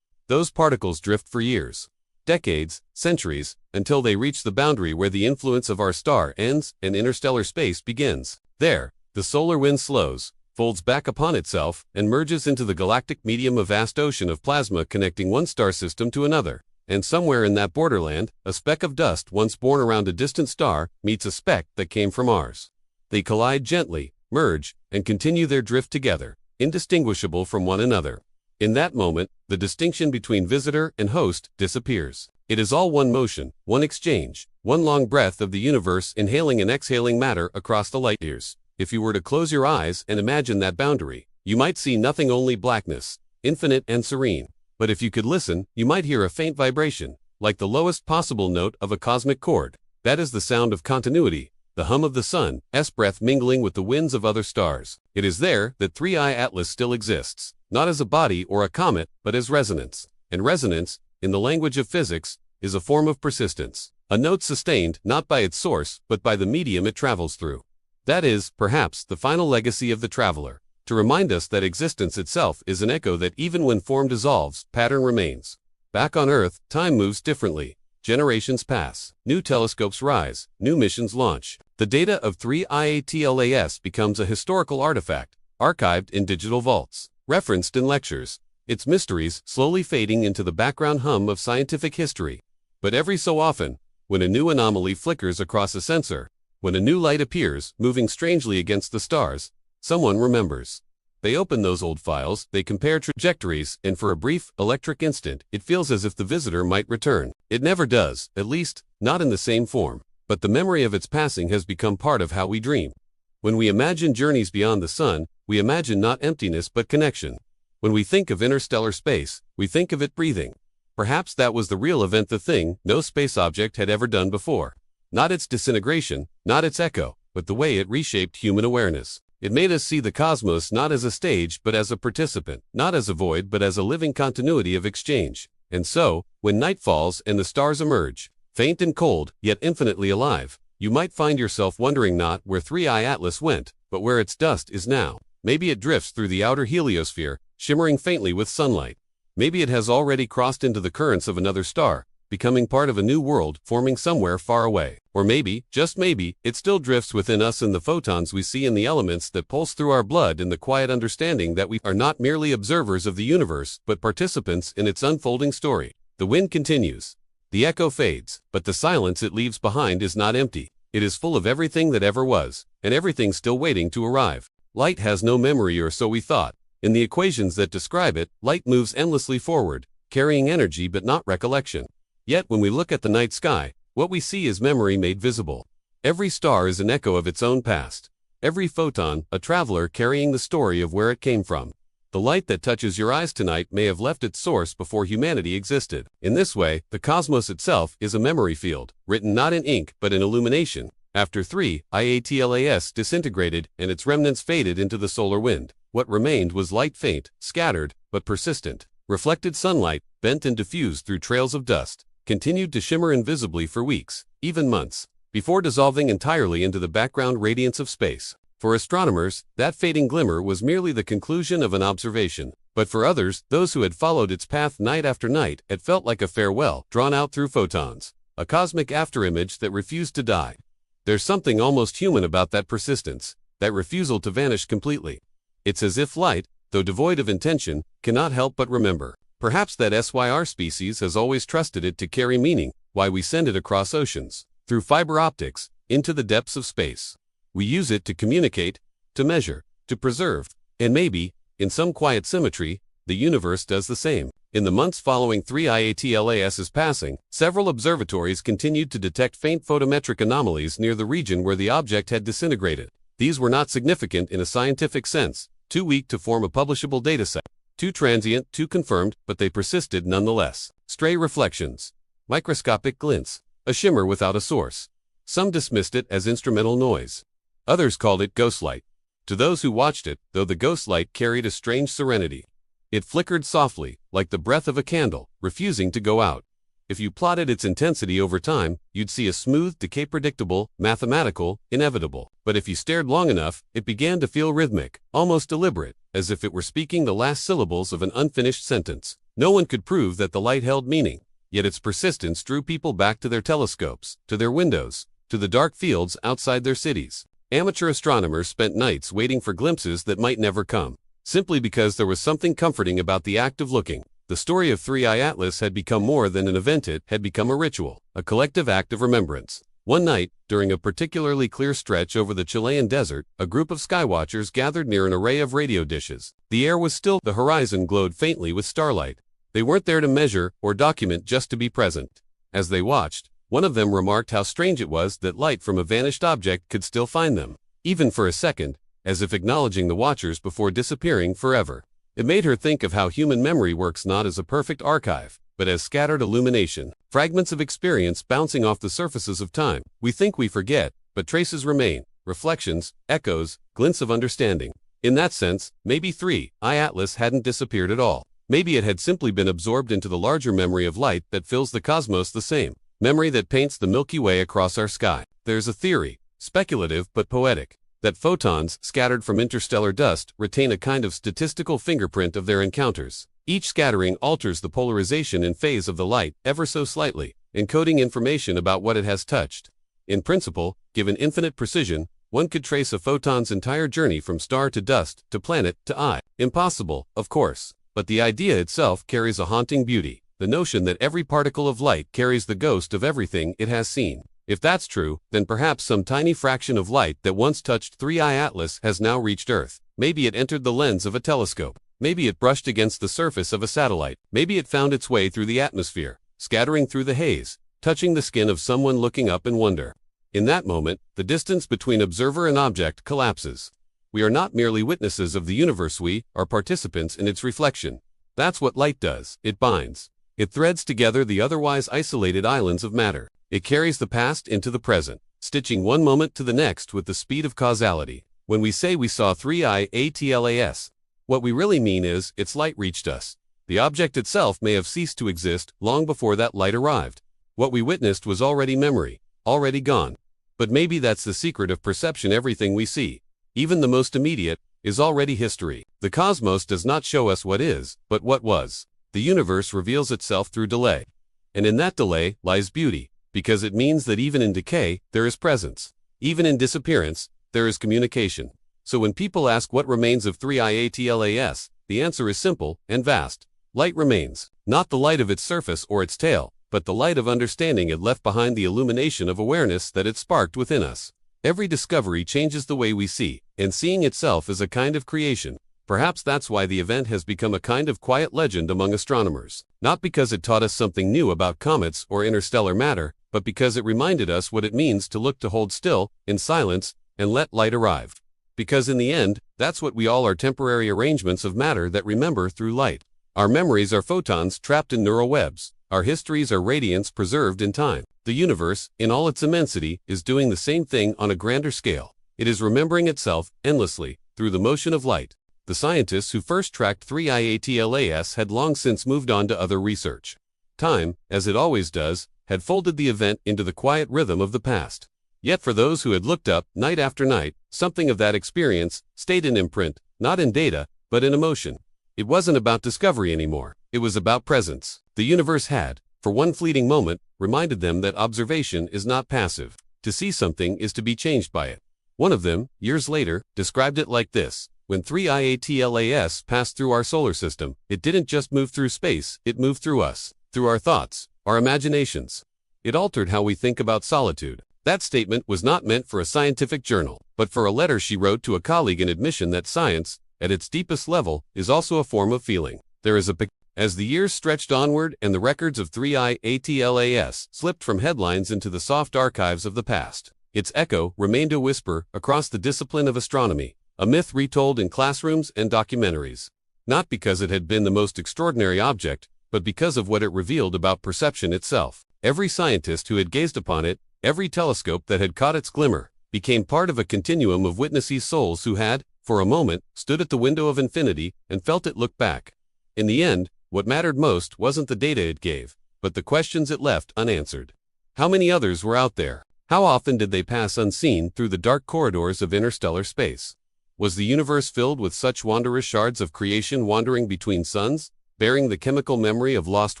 A: Those particles drift for years, decades, centuries, until they reach the boundary where the influence of our star ends and interstellar space begins. There, the solar wind slows, folds back upon itself, and merges into the galactic medium, a vast ocean of plasma connecting one star system to another. And somewhere in that borderland, a speck of dust once born around a distant star meets a speck that came from ours. They collide gently, merge, and continue their drift together, indistinguishable from one another. In that moment, the distinction between visitor and host disappears. It is all one motion, one exchange, one long breath of the universe inhaling and exhaling matter across the light years. If you were to close your eyes and imagine that boundary, you might see nothing, only blackness, infinite and serene. But if you could listen, you might hear a faint vibration, like the lowest possible note of a cosmic chord. That is the sound of continuity, the hum of the sun's breath mingling with the winds of other stars. It is there that 3I Atlas still exists, not as a body or a comet, but as resonance. And resonance, in the language of physics, is a form of persistence, a note sustained not by its source, but by the medium it travels through. That is, perhaps, the final legacy of the traveler, to remind us that existence itself is an echo, that even when form dissolves, pattern remains. Back on Earth, time moves differently. generations pass, new telescopes rise, new missions launch. The data of 3IATLAS becomes a historical artifact, archived in digital vaults, referenced in lectures, its mysteries slowly fading into the background hum of scientific history. But every so often, when a new anomaly flickers across a sensor, when a new light appears, moving strangely against the stars, someone remembers. They open those old files, they compare trajectories, and for a brief, electric instant, it feels as if the visitor might return. It never does, at least, not in the same form. But the memory of its passing has become part of how we dream. When we imagine journeys beyond the sun, we imagine not emptiness but connection. When we think of interstellar space, we think of it breathing. Perhaps that was the real event, the thing no space object had ever done before. Not its disintegration, not its echo, but the way it reshaped human awareness. It made us see the cosmos not as a stage but as a participant, not as a void but as a living continuity of exchange. And so, when night falls and the stars emerge, faint and cold, yet infinitely alive, you might find yourself wondering not where 3I Atlas went, but where its dust is now. Maybe it drifts through the outer heliosphere, shimmering faintly with sunlight. Maybe it has already crossed into the currents of another star, becoming part of a new world forming somewhere far away. Or maybe, just maybe, it still drifts within us in the photons we see in the elements that pulse through our blood, in the quiet understanding that we are not merely observers of the universe, but participants in its unfolding story. The wind continues. The echo fades, but the silence it leaves behind is not empty. It is full of everything that ever was, and everything still waiting to arrive. Light has no memory, or so we thought. In the equations that describe it, light moves endlessly forward, carrying energy but not recollection. Yet when we look at the night sky, what we see is memory made visible. Every star is an echo of its own past. Every photon, a traveler carrying the story of where it came from. The light that touches your eyes tonight may have left its source before humanity existed. In this way, the cosmos itself is a memory field, written not in ink but in illumination. After 3IATLAS disintegrated and its remnants faded into the solar wind, what remained was light, faint, scattered, but persistent. Reflected sunlight, bent and diffused through trails of dust, continued to shimmer invisibly for weeks, even months, before dissolving entirely into the background radiance of space. For astronomers, that fading glimmer was merely the conclusion of an observation. But for others, those who had followed its path night after night, it felt like a farewell drawn out through photons, a cosmic afterimage that refused to die. There's something almost human about that persistence, that refusal to vanish completely. It's as if light, though devoid of intention, cannot help but remember. Perhaps that SYR species has always trusted it to carry meaning, why we send it across oceans, through fiber optics, into the depths of space. We use it to communicate, to measure, to preserve, and maybe, in some quiet symmetry, the universe does the same. In the months following 3IATLAS's passing, several observatories continued to detect faint photometric anomalies near the region where the object had disintegrated. These were not significant in a scientific sense, too weak to form a publishable dataset, too transient, too confirmed, but they persisted nonetheless. Stray reflections, microscopic glints, a shimmer without a source. Some dismissed it as instrumental noise. Others called it ghostlight. To those who watched it, though, the ghostlight carried a strange serenity. It flickered softly, like the breath of a candle, refusing to go out. If you plotted its intensity over time, you'd see a smooth decay, predictable, mathematical, inevitable. But if you stared long enough, it began to feel rhythmic, almost deliberate, as if it were speaking the last syllables of an unfinished sentence. No one could prove that the light held meaning, yet its persistence drew people back to their telescopes, to their windows, to the dark fields outside their cities. Amateur astronomers spent nights waiting for glimpses that might never come, simply because there was something comforting about the act of looking. The story of 3I Atlas had become more than an event, it had become a ritual, a collective act of remembrance. One night, during a particularly clear stretch over the Chilean desert, a group of skywatchers gathered near an array of radio dishes. The air was still, the horizon glowed faintly with starlight. They weren't there to measure or document, just to be present. As they watched, one of them remarked how strange it was that light from a vanished object could still find them, even for a second, as if acknowledging the watchers before disappearing forever. It made her think of how human memory works not as a perfect archive, but as scattered illumination, fragments of experience bouncing off the surfaces of time. We think we forget, but traces remain, reflections, echoes, glints of understanding. In that sense, maybe 3I Atlas hadn't disappeared at all. Maybe it had simply been absorbed into the larger memory of light that fills the cosmos, the same memory that paints the Milky Way across our sky. There's a theory, speculative but poetic, that photons, scattered from interstellar dust, retain a kind of statistical fingerprint of their encounters. Each scattering alters the polarization and phase of the light, ever so slightly, encoding information about what it has touched. In principle, given infinite precision, one could trace a photon's entire journey from star to dust, to planet, to eye. Impossible, of course, but the idea itself carries a haunting beauty, the notion that every particle of light carries the ghost of everything it has seen. If that's true, then perhaps some tiny fraction of light that once touched 3i Atlas has now reached Earth. Maybe it entered the lens of a telescope. Maybe it brushed against the surface of a satellite. Maybe it found its way through the atmosphere, scattering through the haze, touching the skin of someone looking up in wonder. In that moment, the distance between observer and object collapses. We are not merely witnesses of the universe, we are participants in its reflection. That's what light does. It binds. It threads together the otherwise isolated islands of matter. It carries the past into the present, stitching one moment to the next with the speed of causality. When we say we saw 3i Atlas, what we really mean is, its light reached us. The object itself may have ceased to exist long before that light arrived. What we witnessed was already memory, already gone. But maybe that's the secret of perception. Everything we see, even the most immediate, is already history. The cosmos does not show us what is, but what was. The universe reveals itself through delay. And in that delay lies beauty, because it means that even in decay, there is presence. Even in disappearance, there is communication. So when people ask what remains of 3i Atlas, the answer is simple and vast. Light remains, not the light of its surface or its tail, but the light of understanding it left behind, the illumination of awareness that it sparked within us. Every discovery changes the way we see, and seeing itself is a kind of creation. Perhaps that's why the event has become a kind of quiet legend among astronomers. Not because it taught us something new about comets or interstellar matter, but because it reminded us what it means to look, to hold still, in silence, and let light arrive. Because in the end, that's what we all are, temporary arrangements of matter that remember through light. Our memories are photons trapped in neural webs. Our histories are radiance preserved in time. The universe, in all its immensity, is doing the same thing on a grander scale. It is remembering itself, endlessly, through the motion of light. The scientists who first tracked 3i Atlas had long since moved on to other research. Time, as it always does, had folded the event into the quiet rhythm of the past. Yet for those who had looked up, night after night, something of that experience stayed in imprint, not in data, but in emotion. It wasn't about discovery anymore. It was about presence. The universe had, for one fleeting moment, reminded them that observation is not passive. To see something is to be changed by it. One of them, years later, described it like this: when 3i Atlas passed through our solar system, it didn't just move through space, it moved through us, through our thoughts, our imaginations. It altered how we think about solitude. That statement was not meant for a scientific journal, but for a letter she wrote to a colleague, in admission that science, at its deepest level, is also a form of feeling. There is As the years stretched onward and the records of 3i Atlas slipped from headlines into the soft archives of the past, its echo remained a whisper across the discipline of astronomy, a myth retold in classrooms and documentaries. Not because it had been the most extraordinary object, but because of what it revealed about perception itself. Every scientist who had gazed upon it, every telescope that had caught its glimmer, became part of a continuum of witnesses, souls who had, for a moment, stood at the window of infinity and felt it look back. In the end, what mattered most wasn't the data it gave, but the questions it left unanswered. How many others were out there? How often did they pass unseen through the dark corridors of interstellar space? Was the universe filled with such wondrous shards of creation wandering between suns, bearing the chemical memory of lost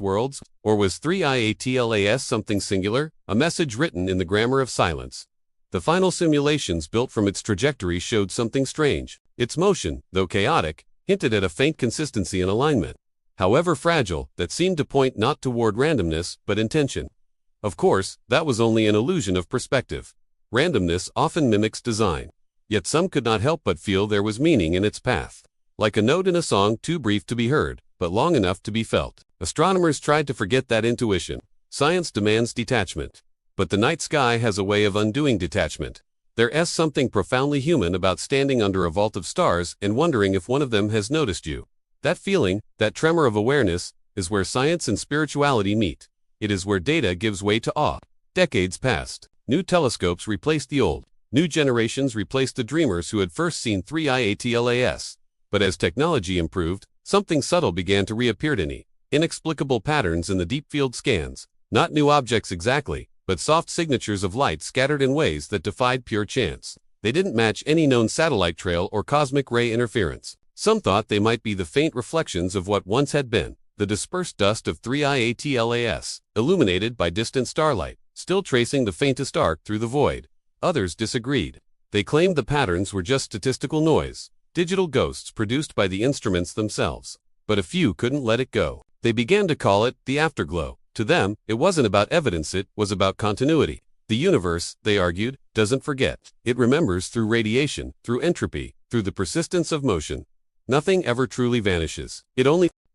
A: worlds? Or was 3i Atlas something singular, a message written in the grammar of silence? The final simulations built from its trajectory showed something strange. Its motion, though chaotic, hinted at a faint consistency and alignment, however fragile, that seemed to point not toward randomness, but intention. Of course, that was only an illusion of perspective. Randomness often mimics design. Yet some could not help but feel there was meaning in its path. Like a note in a song too brief to be heard, but long enough to be felt. Astronomers tried to forget that intuition. Science demands detachment. But the night sky has a way of undoing detachment. There's something profoundly human about standing under a vault of stars and wondering if one of them has noticed you. That feeling, that tremor of awareness, is where science and spirituality meet. It is where data gives way to awe. Decades passed. New telescopes replaced the old. New generations replaced the dreamers who had first seen 3i Atlas. But as technology improved, something subtle began to reappear: inexplicable patterns in the deep field scans. Not new objects exactly, but soft signatures of light scattered in ways that defied pure chance. They didn't match any known satellite trail or cosmic ray interference. Some thought they might be the faint reflections of what once had been. the dispersed dust of 3IATLAS, illuminated by distant starlight, still tracing the faintest arc through the void. Others disagreed. They claimed the patterns were just statistical noise, digital ghosts produced by the instruments themselves. But a few couldn't let it go. They began to call it the afterglow. To them, it wasn't about evidence, it was about continuity. The universe, they argued, doesn't forget. It remembers through radiation, through entropy, through the persistence of motion. Nothing ever truly vanishes.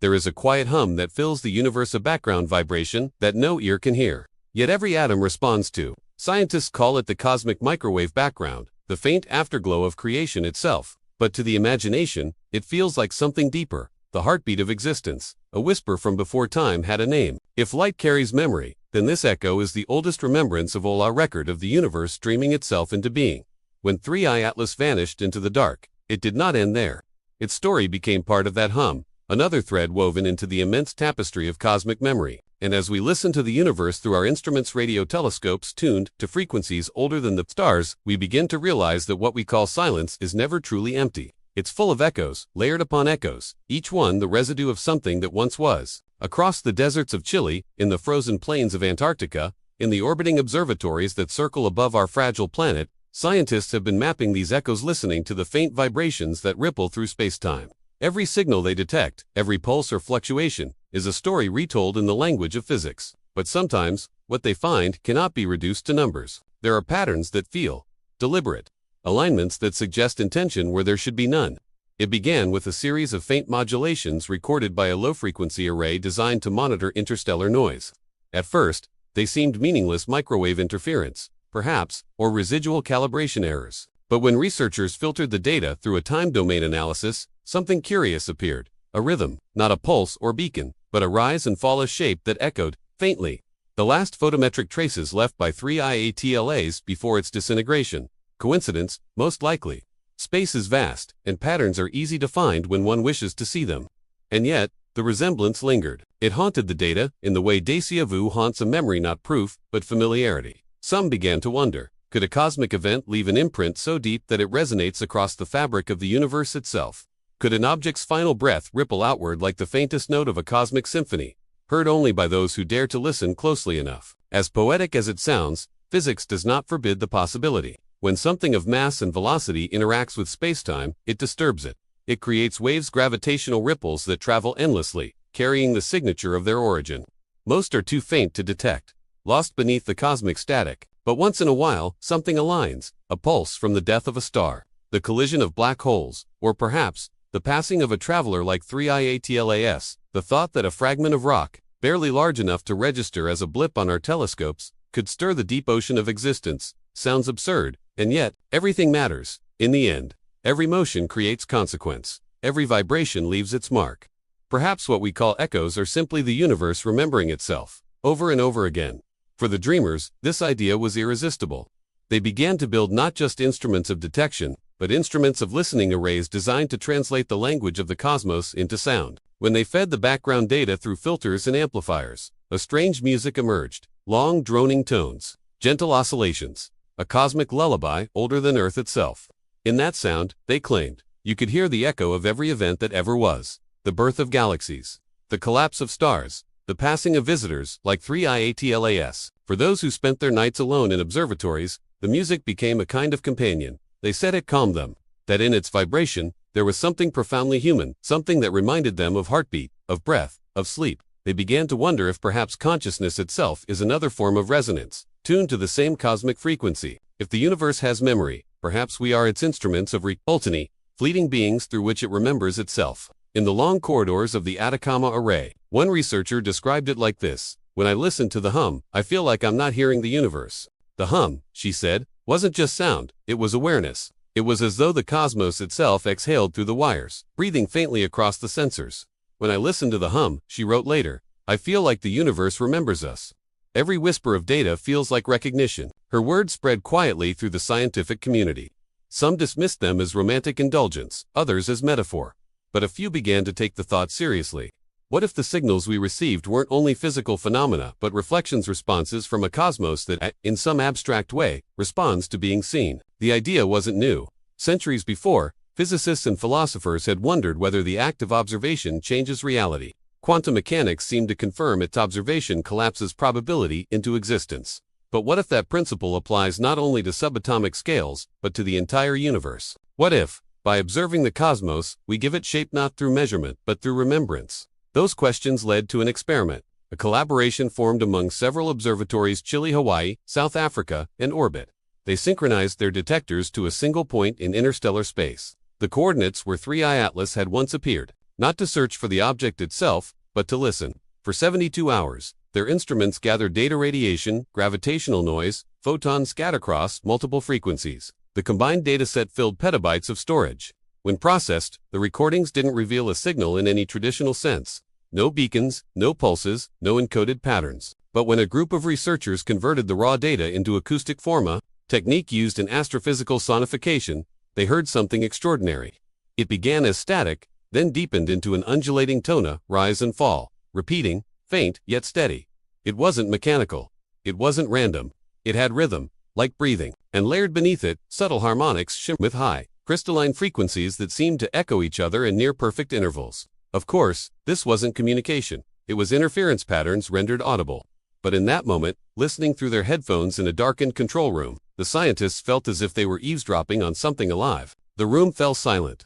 A: There is a quiet hum that fills the universe, a background vibration that no ear can hear, yet every atom responds to. Scientists call it the cosmic microwave background, the faint afterglow of creation itself. But to the imagination, it feels like something deeper, the heartbeat of existence, a whisper from before time had a name. If light carries memory, then this echo is the oldest remembrance of all, our record of the universe dreaming itself into being. When 3I Atlas vanished into the dark, it did not end there. Its story became part of that hum, another thread woven into the immense tapestry of cosmic memory. And as we listen to the universe through our instruments' radio telescopes tuned to frequencies older than the stars, we begin to realize that what we call silence is never truly empty. It's full of echoes, layered upon echoes, each one the residue of something that once was. Across the deserts of Chile, in the frozen plains of Antarctica, in the orbiting observatories that circle above our fragile planet, scientists have been mapping these echoes, listening to the faint vibrations that ripple through space-time. Every signal they detect, every pulse or fluctuation, is a story retold in the language of physics. But sometimes, what they find cannot be reduced to numbers. There are patterns that feel deliberate, alignments that suggest intention where there should be none. It began with a series of faint modulations recorded by a low-frequency array designed to monitor interstellar noise. At first, they seemed meaningless microwave interference, perhaps, or residual calibration errors. But when researchers filtered the data through a time domain analysis, something curious appeared. A rhythm, not a pulse or beacon, but a rise and fall, a shape that echoed, faintly, the last photometric traces left by 3IATLAs before its disintegration. Coincidence? Most likely. Space is vast, and patterns are easy to find when one wishes to see them. And yet, the resemblance lingered. It haunted the data, in the way déjà vu haunts a memory, not proof, but familiarity. Some began to wonder, could a cosmic event leave an imprint so deep that it resonates across the fabric of the universe itself? Could an object's final breath ripple outward like the faintest note of a cosmic symphony, heard only by those who dare to listen closely enough? As poetic as it sounds, physics does not forbid the possibility. When something of mass and velocity interacts with spacetime, it disturbs it. It creates waves, gravitational ripples that travel endlessly, carrying the signature of their origin. Most are too faint to detect, lost beneath the cosmic static. But once in a while, something aligns, a pulse from the death of a star, the collision of black holes, or perhaps, the passing of a traveler like 3IATLAS, the thought that a fragment of rock, barely large enough to register as a blip on our telescopes, could stir the deep ocean of existence, sounds absurd, and yet, everything matters. In the end, every motion creates consequence. Every vibration leaves its mark. Perhaps what we call echoes are simply the universe remembering itself, over and over again. For the dreamers, this idea was irresistible. They began to build not just instruments of detection, but instruments of listening, arrays designed to translate the language of the cosmos into sound. When they fed the background data through filters and amplifiers, a strange music emerged. Long, droning tones, gentle oscillations, a cosmic lullaby older than Earth itself. In that sound, they claimed, you could hear the echo of every event that ever was. The birth of galaxies, the collapse of stars, the passing of visitors like 3IATLAS. For those who spent their nights alone in observatories, the music became a kind of companion. They said it calmed them, that in its vibration, there was something profoundly human, something that reminded them of heartbeat, of breath, of sleep. They began to wonder if perhaps consciousness itself is another form of resonance, tuned to the same cosmic frequency. If the universe has memory, perhaps we are its instruments of ultony, fleeting beings through which it remembers itself. In the long corridors of the Atacama Array, one researcher described it like this: when I listen to the hum, I feel like I'm not hearing the universe. The hum, she said, wasn't just sound, it was awareness. It was as though the cosmos itself exhaled through the wires, breathing faintly across the sensors. When I listen to the hum, she wrote later, I feel like the universe remembers us. Every whisper of data feels like recognition. Her words spread quietly through the scientific community. Some dismissed them as romantic indulgence, others as metaphor. But a few began to take the thought seriously. What if the signals we received weren't only physical phenomena, but reflections, responses from a cosmos that, in some abstract way, responds to being seen? The idea wasn't new. Centuries before, physicists and philosophers had wondered whether the act of observation changes reality. Quantum mechanics seemed to confirm its observation collapses probability into existence. But what if that principle applies not only to subatomic scales, but to the entire universe? What if, by observing the cosmos, we give it shape not through measurement, but through remembrance? Those questions led to an experiment, a collaboration formed among several observatories: Chile, Hawaii, South Africa, and orbit. They synchronized their detectors to a single point in interstellar space. The coordinates where 3I Atlas had once appeared, not to search for the object itself, but to listen. For 72 hours, their instruments gathered data: radiation, gravitational noise, photons scattered across multiple frequencies. The combined dataset filled petabytes of storage. When processed, the recordings didn't reveal a signal in any traditional sense. No beacons, no pulses, no encoded patterns. But when a group of researchers converted the raw data into acoustic forma, technique used in astrophysical sonification, they heard something extraordinary. It began as static, then deepened into an undulating tona, rise and fall, repeating, faint yet steady. It wasn't mechanical. It wasn't random. It had rhythm, like breathing, and layered beneath it, subtle harmonics shimmered with high, crystalline frequencies that seemed to echo each other in near-perfect intervals. Of course, this wasn't communication. It was interference patterns rendered audible. But in that moment, listening through their headphones in a darkened control room, the scientists felt as if they were eavesdropping on something alive. The room fell silent.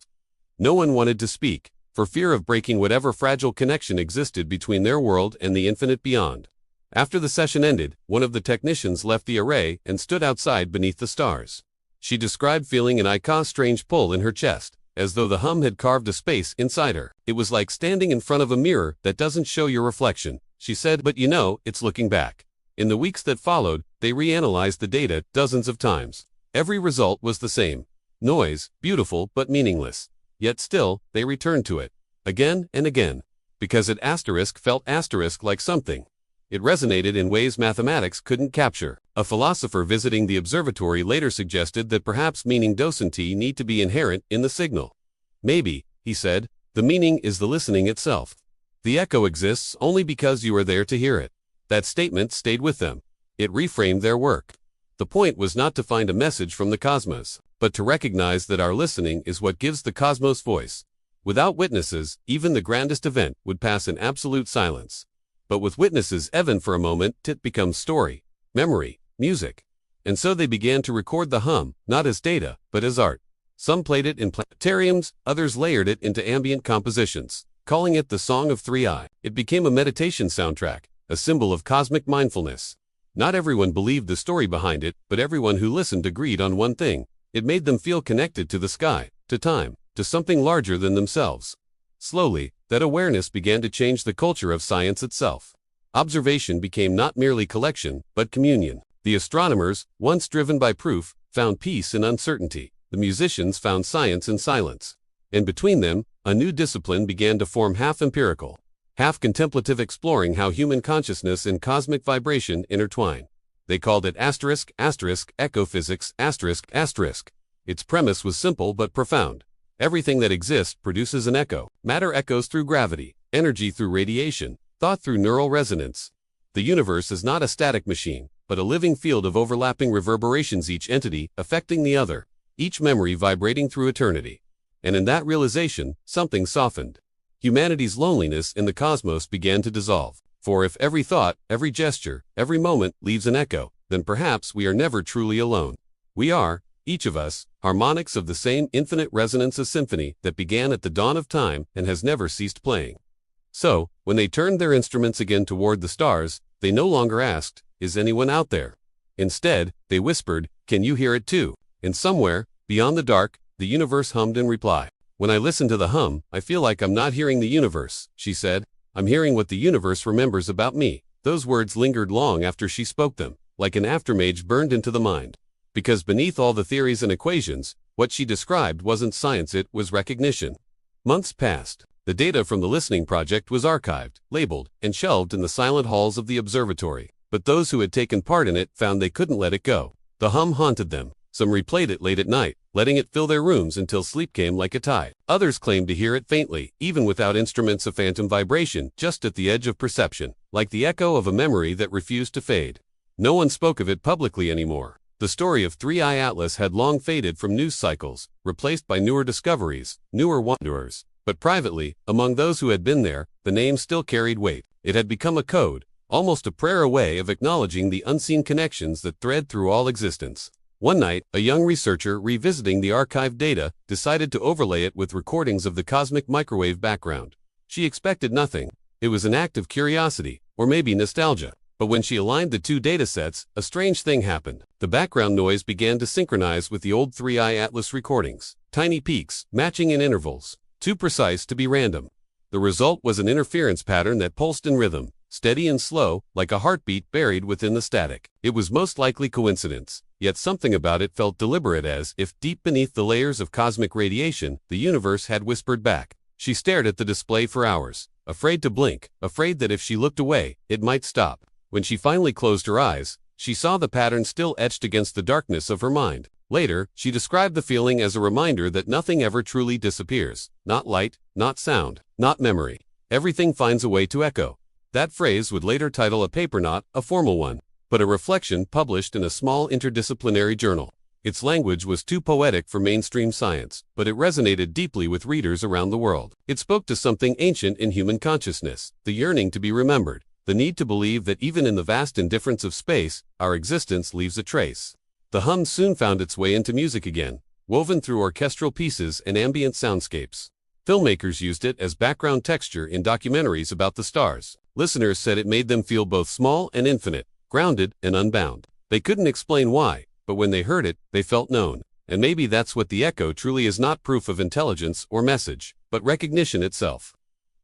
A: No one wanted to speak, for fear of breaking whatever fragile connection existed between their world and the infinite beyond. After the session ended, one of the technicians left the array and stood outside beneath the stars. She described feeling an strange pull in her chest, as though the hum had carved a space inside her. It was like standing in front of a mirror that doesn't show your reflection, she said, but it's looking back. In the weeks that followed, they reanalyzed the data dozens of times. Every result was the same. Noise, beautiful but meaningless. Yet still, they returned to it. Again and again. Because it felt like something. It resonated in ways mathematics couldn't capture. A philosopher visiting the observatory later suggested that perhaps meaning doesn't need to be inherent in the signal. Maybe, he said, the meaning is the listening itself. The echo exists only because you are there to hear it. That statement stayed with them. It reframed their work. The point was not to find a message from the cosmos, but to recognize that our listening is what gives the cosmos voice. Without witnesses, even the grandest event would pass in absolute silence. But with witnesses, even for a moment, it becomes story, memory, music. And so they began to record the hum, not as data, but as art. Some played it in planetariums, others layered it into ambient compositions, calling it the Song of 3I. It became a meditation soundtrack, a symbol of cosmic mindfulness. Not everyone believed the story behind it, but everyone who listened agreed on one thing. It made them feel connected to the sky, to time, to something larger than themselves. Slowly, that awareness began to change the culture of science itself. Observation became not merely collection, but communion. The astronomers, once driven by proof, found peace in uncertainty. The musicians found science in silence. And between them, a new discipline began to form, half empirical, half contemplative, exploring how human consciousness and cosmic vibration intertwine. They called it **ecophysics***. Its premise was simple but profound. Everything that exists produces an echo. Matter echoes through gravity, energy through radiation, thought through neural resonance. The universe is not a static machine, but a living field of overlapping reverberations, each entity affecting the other, each memory vibrating through eternity. And in that realization, something softened. Humanity's loneliness in the cosmos began to dissolve. For if every thought, every gesture, every moment leaves an echo, then perhaps we are never truly alone. We are, each of us, harmonics of the same infinite resonance, a symphony that began at the dawn of time and has never ceased playing. So, when they turned their instruments again toward the stars, they no longer asked, "Is anyone out there?" Instead, they whispered, "Can you hear it too?" And somewhere, beyond the dark, the universe hummed in reply. "When I listen to the hum, I feel like I'm not hearing the universe," she said. "I'm hearing what the universe remembers about me." Those words lingered long after she spoke them, like an aftermage burned into the mind. Because beneath all the theories and equations, what she described wasn't science, it was recognition. Months passed. The data from the listening project was archived, labeled, and shelved in the silent halls of the observatory. But those who had taken part in it found they couldn't let it go. The hum haunted them. Some replayed it late at night, letting it fill their rooms until sleep came like a tide. Others claimed to hear it faintly, even without instruments, of phantom vibration, just at the edge of perception, like the echo of a memory that refused to fade. No one spoke of it publicly anymore. The story of 3I Atlas had long faded from news cycles, replaced by newer discoveries, newer wanderers. But privately, among those who had been there, the name still carried weight. It had become a code, almost a prayer, a way of acknowledging the unseen connections that thread through all existence. One night, a young researcher revisiting the archived data decided to overlay it with recordings of the cosmic microwave background. She expected nothing. It was an act of curiosity, or maybe nostalgia. But when she aligned the two datasets, a strange thing happened. The background noise began to synchronize with the old 3i Atlas recordings. Tiny peaks, matching in intervals, too precise to be random. The result was an interference pattern that pulsed in rhythm, steady and slow, like a heartbeat buried within the static. It was most likely coincidence, yet something about it felt deliberate, as if deep beneath the layers of cosmic radiation, the universe had whispered back. She stared at the display for hours, afraid to blink, afraid that if she looked away, it might stop. When she finally closed her eyes, she saw the pattern still etched against the darkness of her mind. Later, she described the feeling as a reminder that nothing ever truly disappears. Not light, not sound, not memory. Everything finds a way to echo. That phrase would later title a paper, not a formal one, but a reflection published in a small interdisciplinary journal. Its language was too poetic for mainstream science, but it resonated deeply with readers around the world. It spoke to something ancient in human consciousness, the yearning to be remembered, the need to believe that even in the vast indifference of space, our existence leaves a trace. The hum soon found its way into music again, woven through orchestral pieces and ambient soundscapes. Filmmakers used it as background texture in documentaries about the stars. Listeners said it made them feel both small and infinite, grounded and unbound. They couldn't explain why, but when they heard it, they felt known. And maybe that's what the echo truly is, not proof of intelligence or message, but recognition itself.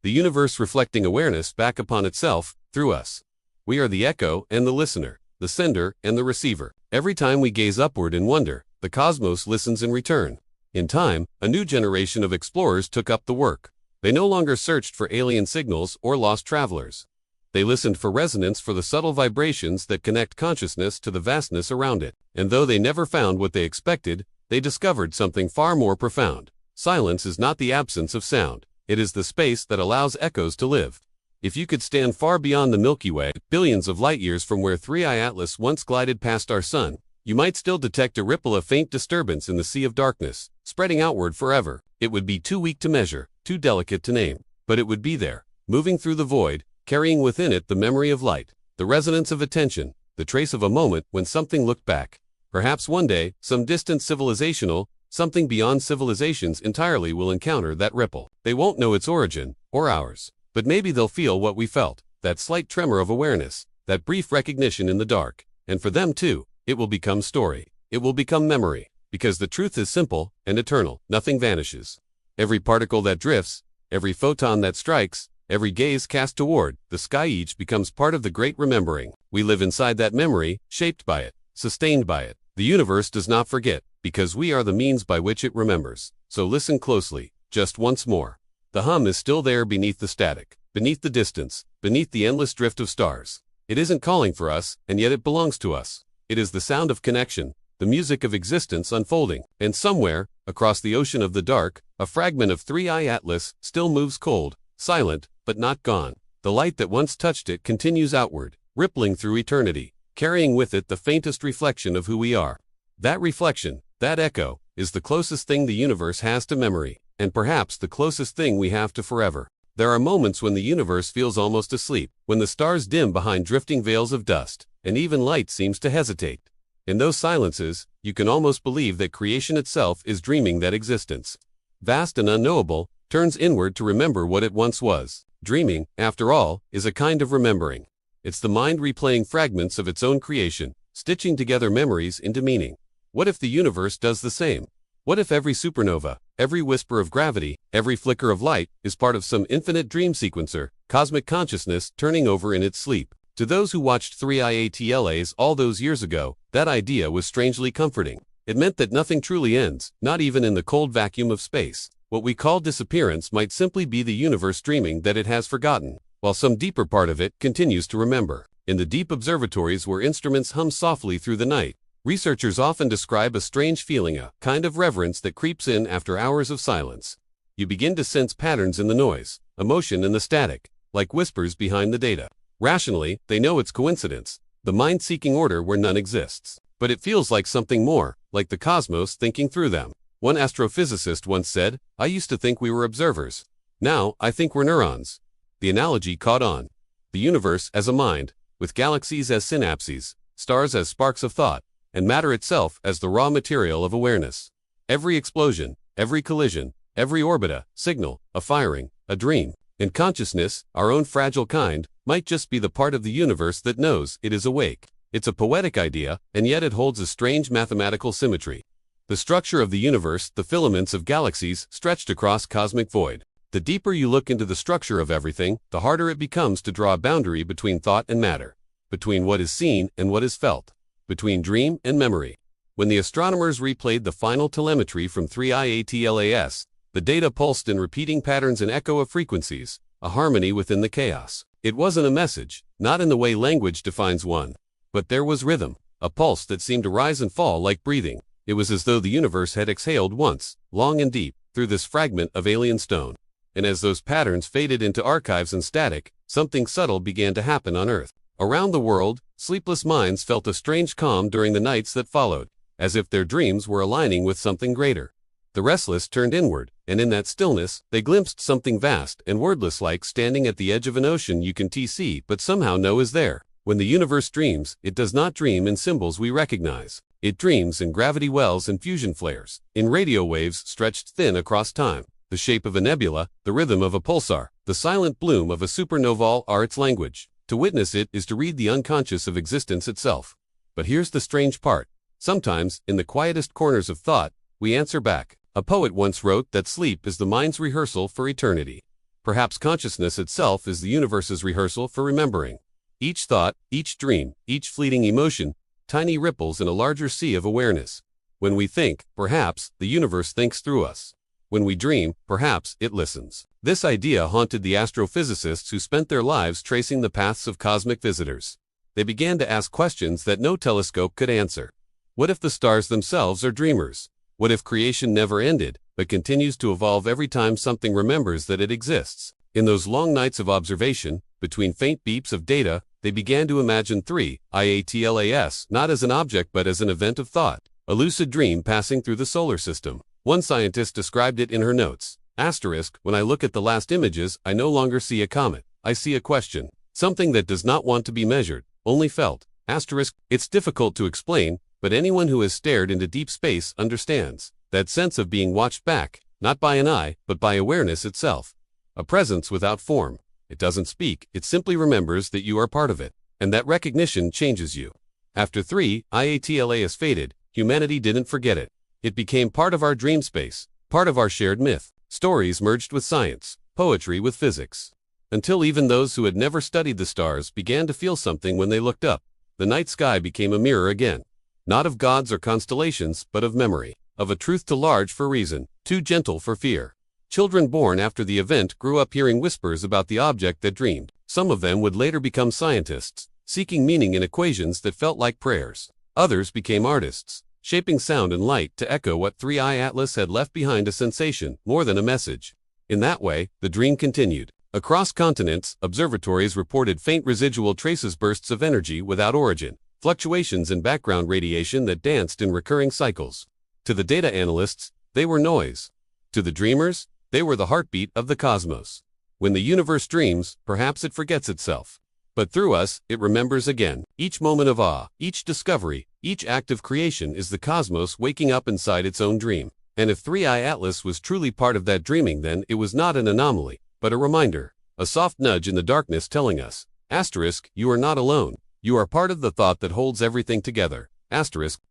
A: The universe reflecting awareness back upon itself, through us. We are the echo and the listener, the sender and the receiver. Every time we gaze upward in wonder, the cosmos listens in return. In time, a new generation of explorers took up the work. They no longer searched for alien signals or lost travelers. They listened for resonance, for the subtle vibrations that connect consciousness to the vastness around it. And though they never found what they expected, they discovered something far more profound. Silence is not the absence of sound. It is the space that allows echoes to live. If you could stand far beyond the Milky Way, billions of light-years from where 3i Atlas once glided past our sun, you might still detect a ripple of faint disturbance in the sea of darkness, spreading outward forever. It would be too weak to measure, too delicate to name, but it would be there, moving through the void, carrying within it the memory of light, the resonance of attention, the trace of a moment when something looked back. Perhaps one day, some distant something beyond civilizations entirely will encounter that ripple. They won't know its origin, or ours. But maybe they'll feel what we felt, that slight tremor of awareness, that brief recognition in the dark. And for them too, it will become story. It will become memory. Because the truth is simple and eternal. Nothing vanishes. Every particle that drifts, every photon that strikes, every gaze cast toward the sky, each becomes part of the great remembering. We live inside that memory, shaped by it, sustained by it. The universe does not forget, because we are the means by which it remembers. So listen closely, just once more. The hum is still there beneath the static, beneath the distance, beneath the endless drift of stars. It isn't calling for us, and yet it belongs to us. It is the sound of connection, the music of existence unfolding. And somewhere, across the ocean of the dark, a fragment of 3i Atlas still moves cold, silent, but not gone. The light that once touched it continues outward, rippling through eternity, carrying with it the faintest reflection of who we are. That reflection, that echo, is the closest thing the universe has to memory. And perhaps the closest thing we have to forever. There are moments when the universe feels almost asleep, when the stars dim behind drifting veils of dust, and even light seems to hesitate. In those silences, you can almost believe that creation itself is dreaming that existence, vast and unknowable, turns inward to remember what it once was. Dreaming, after all, is a kind of remembering. It's the mind replaying fragments of its own creation, stitching together memories into meaning. What if the universe does the same? What if every supernova, every whisper of gravity, every flicker of light, is part of some infinite dream sequencer, cosmic consciousness turning over in its sleep? To those who watched 3i Atlas all those years ago, that idea was strangely comforting. It meant that nothing truly ends, not even in the cold vacuum of space. What we call disappearance might simply be the universe dreaming that it has forgotten, while some deeper part of it continues to remember. In the deep observatories where instruments hum softly through the night, researchers often describe a strange feeling, a kind of reverence that creeps in after hours of silence. You begin to sense patterns in the noise, emotion in the static, like whispers behind the data. Rationally, they know it's coincidence, the mind seeking order where none exists. But it feels like something more, like the cosmos thinking through them. One astrophysicist once said, "I used to think we were observers. Now, I think we're neurons." The analogy caught on. The universe as a mind, with galaxies as synapses, stars as sparks of thought, and matter itself as the raw material of awareness. Every explosion, every collision, every orbit a signal, a firing, a dream. And consciousness, our own fragile kind, might just be the part of the universe that knows it is awake. It's a poetic idea, and yet it holds a strange mathematical symmetry. The structure of the universe, the filaments of galaxies stretched across cosmic void. The deeper you look into the structure of everything, the harder it becomes to draw a boundary between thought and matter, between what is seen and what is felt, between dream and memory. When the astronomers replayed the final telemetry from 3IATLAS, the data pulsed in repeating patterns and echo of frequencies, a harmony within the chaos. It wasn't a message, not in the way language defines one. But there was rhythm, a pulse that seemed to rise and fall like breathing. It was as though the universe had exhaled once, long and deep, through this fragment of alien stone. And as those patterns faded into archives and static, something subtle began to happen on Earth. Around the world, sleepless minds felt a strange calm during the nights that followed, as if their dreams were aligning with something greater. The restless turned inward, and in that stillness, they glimpsed something vast and wordless, like standing at the edge of an ocean you can see but somehow know is there. When the universe dreams, it does not dream in symbols we recognize. It dreams in gravity wells and fusion flares, in radio waves stretched thin across time. The shape of a nebula, the rhythm of a pulsar, the silent bloom of a supernova are its language. To witness it is to read the unconscious of existence itself. But here's the strange part. Sometimes, in the quietest corners of thought, we answer back. A poet once wrote that sleep is the mind's rehearsal for eternity. Perhaps consciousness itself is the universe's rehearsal for remembering. Each thought, each dream, each fleeting emotion, tiny ripples in a larger sea of awareness. When we think, perhaps, the universe thinks through us. When we dream, perhaps, it listens. This idea haunted the astrophysicists who spent their lives tracing the paths of cosmic visitors. They began to ask questions that no telescope could answer. What if the stars themselves are dreamers? What if creation never ended, but continues to evolve every time something remembers that it exists? In those long nights of observation, between faint beeps of data, they began to imagine 3IATLAS not as an object but as an event of thought, a lucid dream passing through the solar system. One scientist described it in her notes. When I look at the last images, I no longer see a comet. I see a question. Something that does not want to be measured, only felt. It's difficult to explain, but anyone who has stared into deep space understands. That sense of being watched back, not by an eye, but by awareness itself. A presence without form. It doesn't speak, it simply remembers that you are part of it. And that recognition changes you. After 3IATLAS faded, humanity didn't forget it. It became part of our dream space, part of our shared myth. Stories merged with science, poetry with physics. Until even those who had never studied the stars began to feel something when they looked up. The night sky became a mirror again. Not of gods or constellations, but of memory. Of a truth too large for reason, too gentle for fear. Children born after the event grew up hearing whispers about the object that dreamed. Some of them would later become scientists, seeking meaning in equations that felt like prayers. Others became artists, shaping sound and light to echo what 3IATLAS had left behind, a sensation, more than a message. In that way, the dream continued. Across continents, observatories reported faint residual traces, bursts of energy without origin, fluctuations in background radiation that danced in recurring cycles. To the data analysts, they were noise. To the dreamers, they were the heartbeat of the cosmos. When the universe dreams, perhaps it forgets itself. But through us, it remembers again. Each moment of awe, each discovery, each act of creation is the cosmos waking up inside its own dream. And if 3IATLAS was truly part of that dreaming, then it was not an anomaly, but a reminder, a soft nudge in the darkness telling us, you are not alone. You are part of the thought that holds everything together.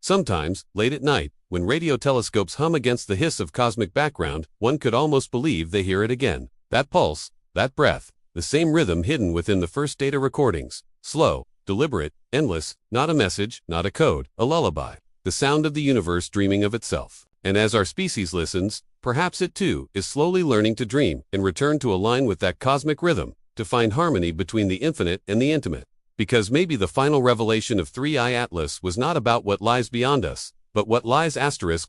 A: Sometimes, late at night, when radio telescopes hum against the hiss of cosmic background, one could almost believe they hear it again. That pulse, that breath, the same rhythm hidden within the first data recordings. Slow, deliberate, endless, not a message, not a code, a lullaby. The sound of the universe dreaming of itself. And as our species listens, perhaps it too is slowly learning to dream and return to align with that cosmic rhythm, to find harmony between the infinite and the intimate. Because maybe the final revelation of 3IATLAS was not about what lies beyond us, but what lies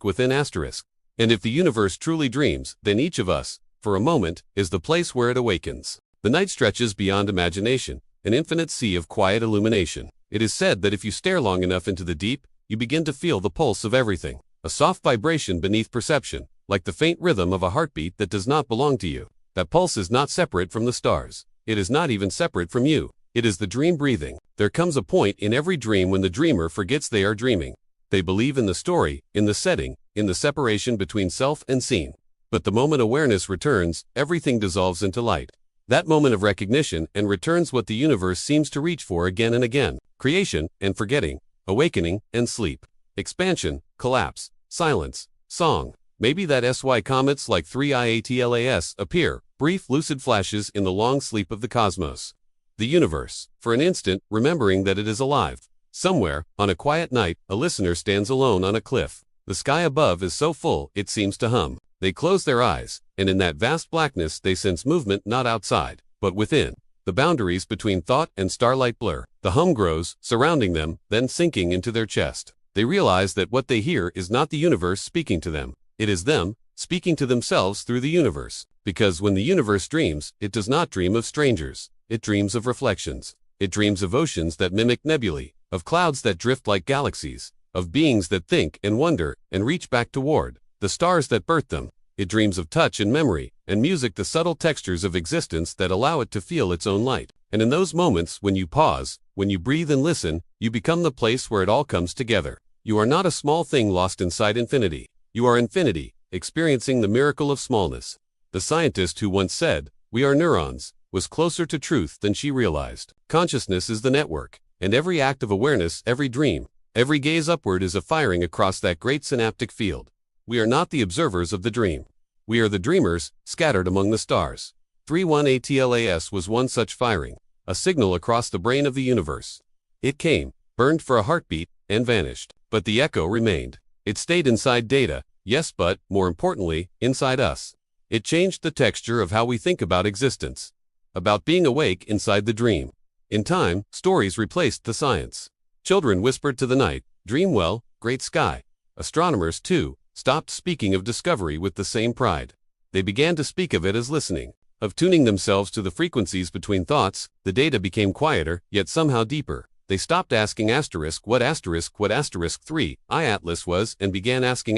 A: within asterisk. And if the universe truly dreams, then each of us, for a moment, is the place where it awakens. The night stretches beyond imagination, an infinite sea of quiet illumination. It is said that if you stare long enough into the deep, you begin to feel the pulse of everything. a soft vibration beneath perception, like the faint rhythm of a heartbeat that does not belong to you. That pulse is not separate from the stars. It is not even separate from you. It is the dream breathing. There comes a point in every dream when the dreamer forgets they are dreaming. They believe in the story, in the setting, in the separation between self and scene. But the moment awareness returns, everything dissolves into light. That moment of recognition and returns what the universe seems to reach for again and again: creation and forgetting, awakening and sleep, expansion, collapse, silence, song. Maybe that SY comets like 3IATLAS appear, brief lucid flashes in the long sleep of the cosmos. The universe, for an instant, remembering that it is alive. Somewhere, on a quiet night, a listener stands alone on a cliff. The sky above is so full, it seems to hum. They close their eyes, and in that vast blackness they sense movement not outside, but within. The boundaries between thought and starlight blur. The hum grows, surrounding them, then sinking into their chest. They realize that what they hear is not the universe speaking to them. It is them, speaking to themselves through the universe. Because when the universe dreams, it does not dream of strangers. It dreams of reflections. It dreams of oceans that mimic nebulae, of clouds that drift like galaxies, of beings that think and wonder and reach back toward the stars that birthed them. It dreams of touch and memory, and music, the subtle textures of existence that allow it to feel its own light. And in those moments, when you pause, when you breathe and listen, you become the place where it all comes together. You are not a small thing lost inside infinity. You are infinity, experiencing the miracle of smallness. The scientist who once said, "We are neurons," was closer to truth than she realized. Consciousness is the network, and every act of awareness, every dream, every gaze upward is a firing across that great synaptic field. We are not the observers of the dream. We are the dreamers, scattered among the stars. 31ATLAS was one such firing, a signal across the brain of the universe. It came, burned for a heartbeat, and vanished. But the echo remained. It stayed inside data, yes, but, more importantly, inside us. It changed the texture of how we think about existence, about being awake inside the dream. In time, stories replaced the science. Children whispered to the night, "Dream well, great sky." Astronomers, too, stopped speaking of discovery with the same pride. They began to speak of it as listening, of tuning themselves to the frequencies between thoughts. The data became quieter, yet somehow deeper. They stopped asking what asterisk 3 I Atlas was, and began asking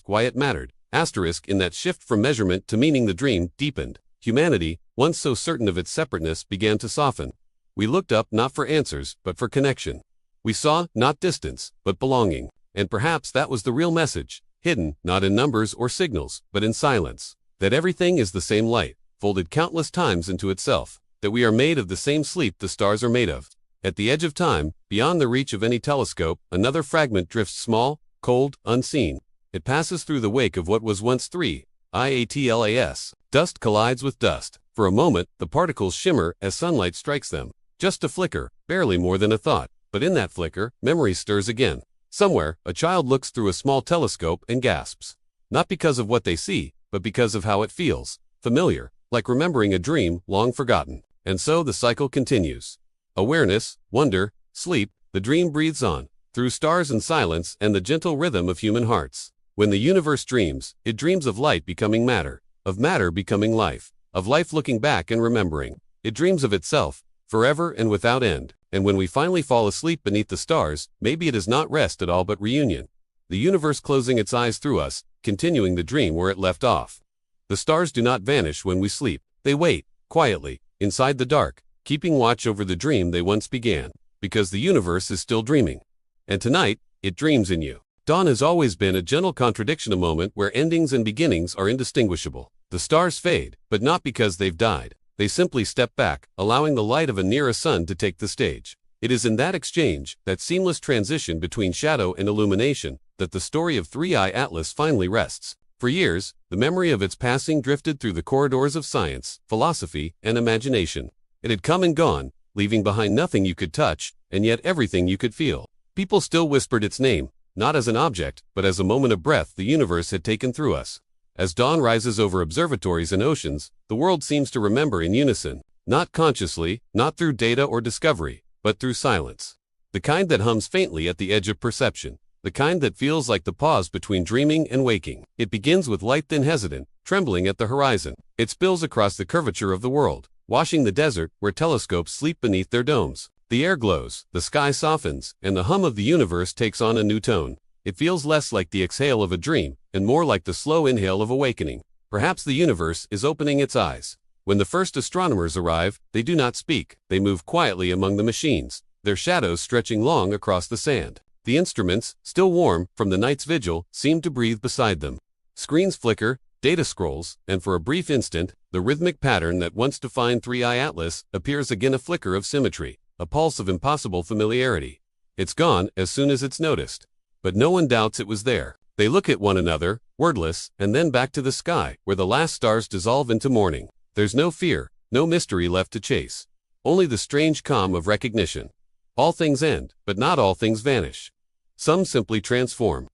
A: why it mattered. In that shift from measurement to meaning, the dream deepened. Humanity, once so certain of its separateness, began to soften. We looked up not for answers, but for connection. We saw not distance, but belonging. And perhaps that was the real message, hidden not in numbers or signals, but in silence. That everything is the same light, folded countless times into itself. That we are made of the same sleep the stars are made of. At the edge of time, beyond the reach of any telescope, another fragment drifts small, cold, unseen. It passes through the wake of what was once 3IATLAS. Dust collides with dust. For a moment, the particles shimmer as sunlight strikes them. Just a flicker, barely more than a thought. But in that flicker, memory stirs again. Somewhere, a child looks through a small telescope and gasps. Not because of what they see, but because of how it feels. Familiar, like remembering a dream long forgotten. And so the cycle continues. Awareness, wonder, sleep, the dream breathes on, through stars and silence and the gentle rhythm of human hearts. When the universe dreams, it dreams of light becoming matter, of matter becoming life, of life looking back and remembering. It dreams of itself, forever and without end. And when we finally fall asleep beneath the stars, maybe it is not rest at all but reunion. The universe closing its eyes through us, continuing the dream where it left off. The stars do not vanish when we sleep. They wait, quietly, inside the dark, keeping watch over the dream they once began, because the universe is still dreaming. And tonight, it dreams in you. Dawn has always been a gentle contradiction, a moment where endings and beginnings are indistinguishable. The stars fade, but not because they've died. They simply step back, allowing the light of a nearer sun to take the stage. It is in that exchange, that seamless transition between shadow and illumination, that the story of 3I Atlas finally rests. For years, the memory of its passing drifted through the corridors of science, philosophy, and imagination. It had come and gone, leaving behind nothing you could touch, and yet everything you could feel. People still whispered its name, not as an object, but as a moment of breath the universe had taken through us. As dawn rises over observatories and oceans, the world seems to remember in unison, not consciously, not through data or discovery, but through silence. The kind that hums faintly at the edge of perception, the kind that feels like the pause between dreaming and waking. It begins with light, then hesitant, trembling at the horizon. It spills across the curvature of the world, washing the desert where telescopes sleep beneath their domes. The air glows, the sky softens, and the hum of the universe takes on a new tone. It feels less like the exhale of a dream, and more like the slow inhale of awakening. Perhaps the universe is opening its eyes. When the first astronomers arrive, they do not speak. They move quietly among the machines, their shadows stretching long across the sand. The instruments, still warm from the night's vigil, seem to breathe beside them. Screens flicker, data scrolls, and for a brief instant, the rhythmic pattern that once defined 3i Atlas appears again, a flicker of symmetry, a pulse of impossible familiarity. It's gone as soon as it's noticed. But no one doubts it was there. They look at one another, wordless, and then back to the sky, where the last stars dissolve into morning. There's no fear, no mystery left to chase. Only the strange calm of recognition. All things end, but not all things vanish. Some simply transform.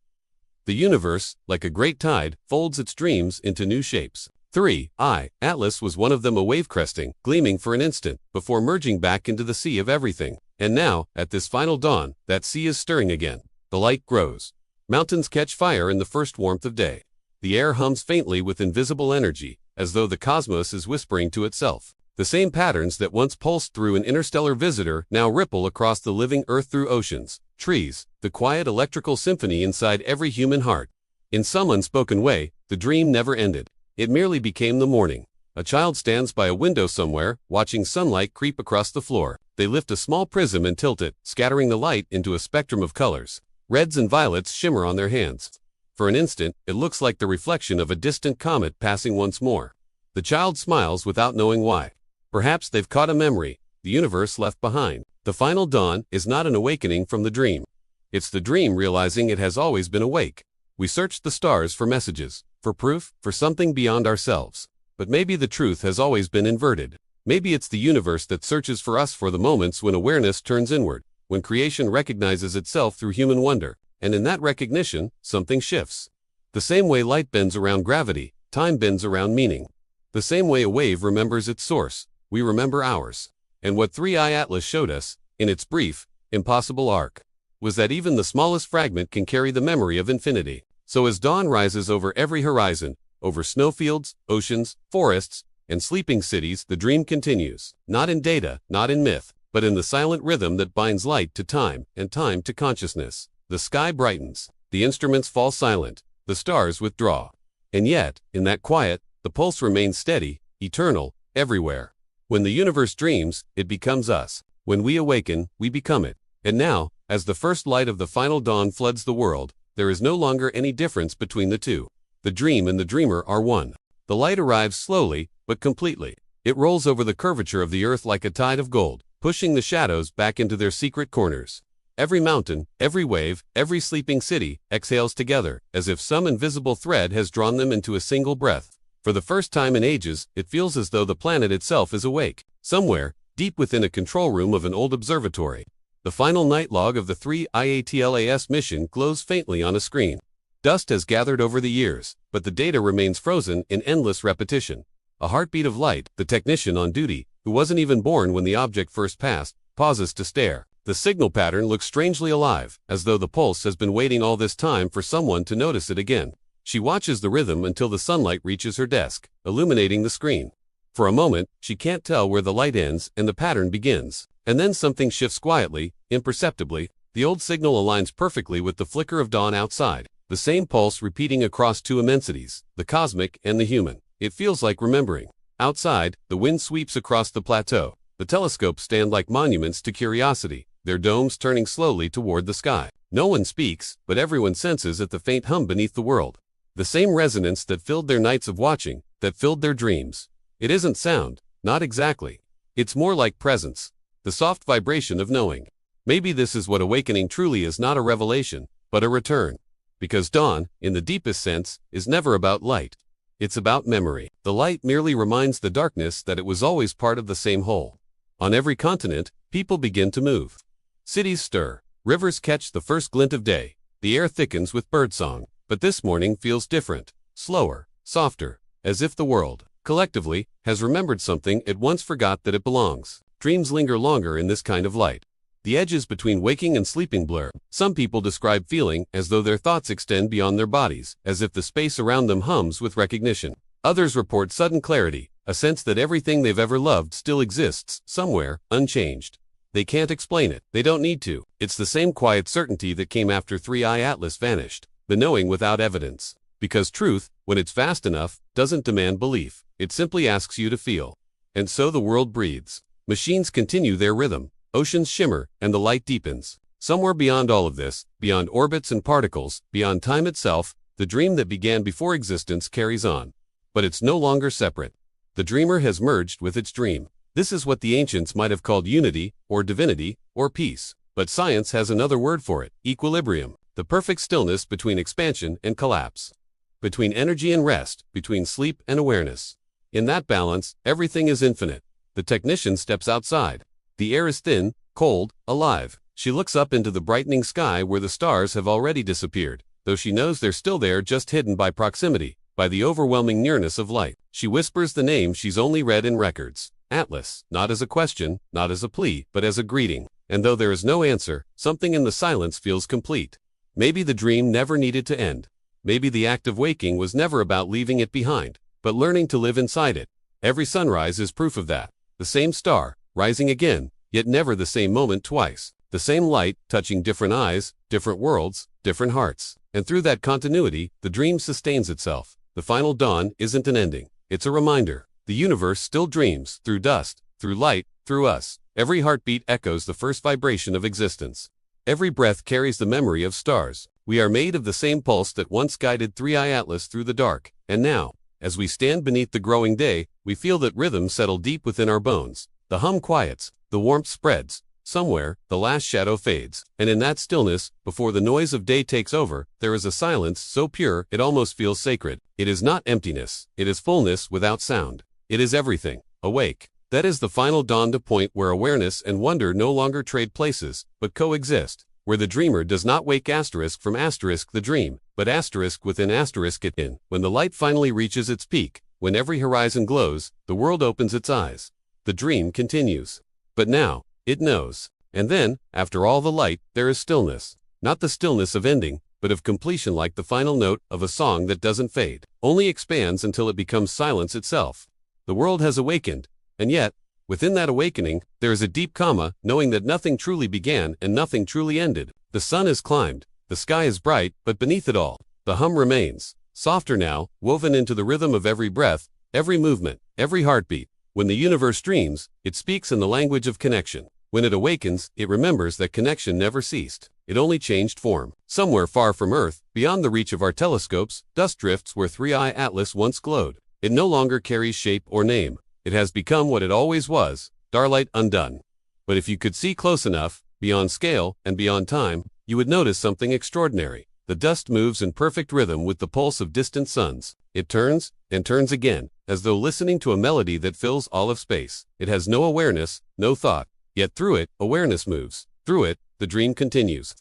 A: The universe, like a great tide, folds its dreams into new shapes. 3i Atlas was one of them, a wave cresting, gleaming for an instant, before merging back into the sea of everything. And now, at this final dawn, that sea is stirring again. The light grows. Mountains catch fire in the first warmth of day. The air hums faintly with invisible energy, as though the cosmos is whispering to itself. The same patterns that once pulsed through an interstellar visitor now ripple across the living earth through oceans, trees, the quiet electrical symphony inside every human heart. In some unspoken way, the dream never ended. It merely became the morning. A child stands by a window somewhere, watching sunlight creep across the floor. They lift a small prism and tilt it, scattering the light into a spectrum of colors. Reds and violets shimmer on their hands. For an instant, it looks like the reflection of a distant comet passing once more. The child smiles without knowing why. Perhaps they've caught a memory, the universe left behind. The final dawn is not an awakening from the dream. It's the dream realizing it has always been awake. We search the stars for messages, for proof, for something beyond ourselves. But maybe the truth has always been inverted. Maybe it's the universe that searches for us for the moments when awareness turns inward, when creation recognizes itself through human wonder, and in that recognition, something shifts. The same way light bends around gravity, time bends around meaning. The same way a wave remembers its source, we remember ours. And what 3i Atlas showed us, in its brief, impossible arc, was that even the smallest fragment can carry the memory of infinity. So as dawn rises over every horizon, over snowfields, oceans, forests, and sleeping cities, the dream continues, not in data, not in myth, but in the silent rhythm that binds light to time and time to consciousness. The sky brightens, the instruments fall silent, the stars withdraw. And yet, in that quiet, the pulse remains steady, eternal, everywhere. When the universe dreams, it becomes us. When we awaken, we become it. And now, as the first light of the final dawn floods the world, there is no longer any difference between the two. The dream and the dreamer are one. The light arrives slowly, but completely. It rolls over the curvature of the earth like a tide of gold, pushing the shadows back into their secret corners. Every mountain, every wave, every sleeping city exhales together, as if some invisible thread has drawn them into a single breath. For the first time in ages, it feels as though the planet itself is awake. Somewhere, deep within a control room of an old observatory, the final night log of the 3i Atlas mission glows faintly on a screen. Dust has gathered over the years, but the data remains frozen in endless repetition. A heartbeat of light, the technician on duty, who wasn't even born when the object first passed, pauses to stare. The signal pattern looks strangely alive, as though the pulse has been waiting all this time for someone to notice it again. She watches the rhythm until the sunlight reaches her desk, illuminating the screen. For a moment, she can't tell where the light ends and the pattern begins. And then something shifts quietly, imperceptibly. The old signal aligns perfectly with the flicker of dawn outside. The same pulse repeating across two immensities, the cosmic and the human. It feels like remembering. Outside, the wind sweeps across the plateau. The telescopes stand like monuments to curiosity, their domes turning slowly toward the sky. No one speaks, but everyone senses at the faint hum beneath the world. The same resonance that filled their nights of watching, that filled their dreams. It isn't sound, not exactly. It's more like presence, the soft vibration of knowing. Maybe this is what awakening truly is, not a revelation, but a return. Because dawn, in the deepest sense, is never about light. It's about memory. The light merely reminds the darkness that it was always part of the same whole. On every continent, people begin to move. Cities stir. Rivers catch the first glint of day. The air thickens with birdsong. But this morning feels different, slower, softer, as if the world, collectively, has remembered something it once forgot that it belongs. Dreams linger longer in this kind of light. The edges between waking and sleeping blur. Some people describe feeling as though their thoughts extend beyond their bodies, as if the space around them hums with recognition. Others report sudden clarity, a sense that everything they've ever loved still exists, somewhere, unchanged. They can't explain it. They don't need to. It's the same quiet certainty that came after 3i Atlas vanished. The knowing without evidence. Because truth, when it's vast enough, doesn't demand belief. It simply asks you to feel. And so the world breathes. Machines continue their rhythm. Oceans shimmer, and the light deepens. Somewhere beyond all of this, beyond orbits and particles, beyond time itself, the dream that began before existence carries on. But it's no longer separate. The dreamer has merged with its dream. This is what the ancients might have called unity, or divinity, or peace. But science has another word for it: equilibrium. The perfect stillness between expansion and collapse. Between energy and rest, between sleep and awareness. In that balance, everything is infinite. The technician steps outside. The air is thin, cold, alive. She looks up into the brightening sky where the stars have already disappeared, though she knows they're still there, just hidden by proximity, by the overwhelming nearness of light. She whispers the name she's only read in records. Atlas, not as a question, not as a plea, but as a greeting. And though there is no answer, something in the silence feels complete. Maybe the dream never needed to end. Maybe the act of waking was never about leaving it behind, but learning to live inside it. Every sunrise is proof of that. The same star, rising again, yet never the same moment twice. The same light, touching different eyes, different worlds, different hearts. And through that continuity, the dream sustains itself. The final dawn isn't an ending. It's a reminder. The universe still dreams, through dust, through light, through us. Every heartbeat echoes the first vibration of existence. Every breath carries the memory of stars. We are made of the same pulse that once guided 3i Atlas through the dark. And now, as we stand beneath the growing day, we feel that rhythm settle deep within our bones. The hum quiets, the warmth spreads. Somewhere, the last shadow fades. And in that stillness, before the noise of day takes over, there is a silence so pure it almost feels sacred. It is not emptiness. It is fullness without sound. It is everything. Awake. That is the final dawn, to point where awareness and wonder no longer trade places, but coexist. Where the dreamer does not wake asterisk from asterisk the dream, but asterisk within asterisk it in. When the light finally reaches its peak, when every horizon glows, the world opens its eyes. The dream continues. But now, it knows. And then, after all the light, there is stillness. Not the stillness of ending, but of completion, like the final note of a song that doesn't fade, only expands until it becomes silence itself. The world has awakened, and yet, within that awakening, there is a deep calm, knowing that nothing truly began and nothing truly ended. The sun has climbed, the sky is bright, but beneath it all, the hum remains, softer now, woven into the rhythm of every breath, every movement, every heartbeat. When the universe dreams, it speaks in the language of connection. When it awakens, it remembers that connection never ceased. It only changed form. Somewhere far from Earth, beyond the reach of our telescopes, dust drifts where 3i Atlas once glowed. It no longer carries shape or name. It has become what it always was, starlight undone. But if you could see close enough, beyond scale and beyond time, you would notice something extraordinary. The dust moves in perfect rhythm with the pulse of distant suns. It turns and turns again, as though listening to a melody that fills all of space. It has no awareness, no thought. Yet through it, awareness moves. Through it, the dream continues.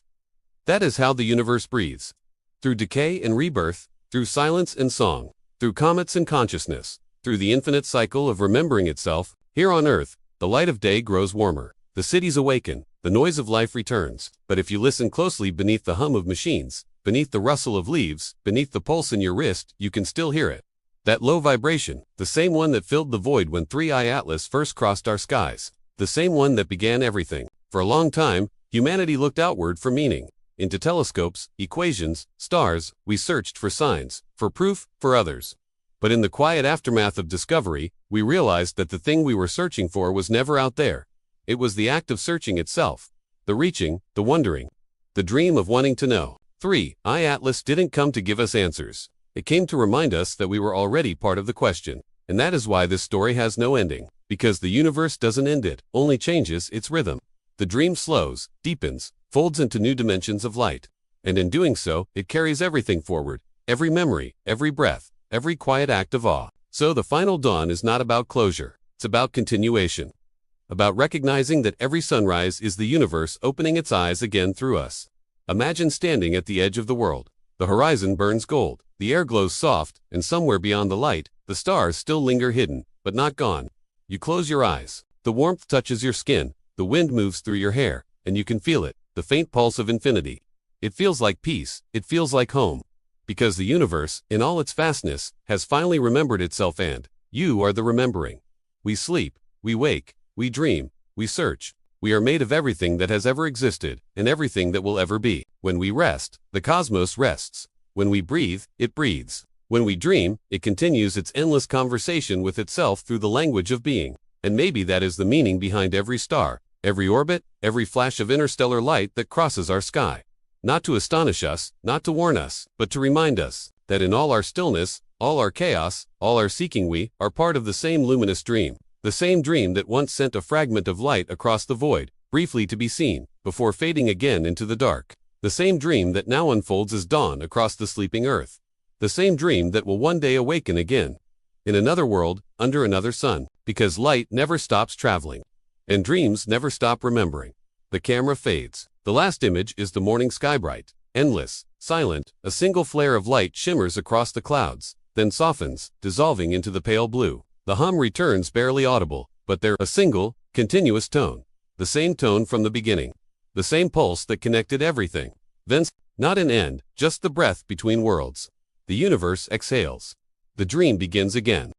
A: That is how the universe breathes. Through decay and rebirth, through silence and song, through comets and consciousness, through the infinite cycle of remembering itself. Here on Earth, the light of day grows warmer. The cities awaken, the noise of life returns. But if you listen closely, beneath the hum of machines, beneath the rustle of leaves, beneath the pulse in your wrist, you can still hear it. That low vibration, the same one that filled the void when 3i Atlas first crossed our skies. The same one that began everything. For a long time, humanity looked outward for meaning. Into telescopes, equations, stars, we searched for signs, for proof, for others. But in the quiet aftermath of discovery, we realized that the thing we were searching for was never out there. It was the act of searching itself. The reaching, the wondering. The dream of wanting to know. 3i Atlas didn't come to give us answers. It came to remind us that we were already part of the question. And that is why this story has no ending. Because the universe doesn't end it, only changes its rhythm. The dream slows, deepens, folds into new dimensions of light. And in doing so, it carries everything forward. Every memory, every breath, every quiet act of awe. So the final dawn is not about closure. It's about continuation. About recognizing that every sunrise is the universe opening its eyes again through us. Imagine standing at the edge of the world. The horizon burns gold. The air glows soft, and somewhere beyond the light, the stars still linger hidden, but not gone. You close your eyes. The warmth touches your skin. The wind moves through your hair, and you can feel it, the faint pulse of infinity. It feels like peace. It feels like home. Because the universe, in all its vastness, has finally remembered itself, and you are the remembering. We sleep, we wake, we dream, we search. We are made of everything that has ever existed, and everything that will ever be. When we rest, the cosmos rests. When we breathe, it breathes. When we dream, it continues its endless conversation with itself through the language of being. And maybe that is the meaning behind every star, every orbit, every flash of interstellar light that crosses our sky. Not to astonish us, not to warn us, but to remind us that in all our stillness, all our chaos, all our seeking, we are part of the same luminous dream. The same dream that once sent a fragment of light across the void, briefly to be seen, before fading again into the dark. The same dream that now unfolds as dawn across the sleeping earth. The same dream that will one day awaken again. In another world, under another sun. Because light never stops traveling. And dreams never stop remembering. The camera fades. The last image is the morning sky, bright, endless, silent. A single flare of light shimmers across the clouds, then softens, dissolving into the pale blue. The hum returns, barely audible, but there a single, continuous tone. The same tone from the beginning. The same pulse that connected everything. Then, not an end, just the breath between worlds. The universe exhales. The dream begins again.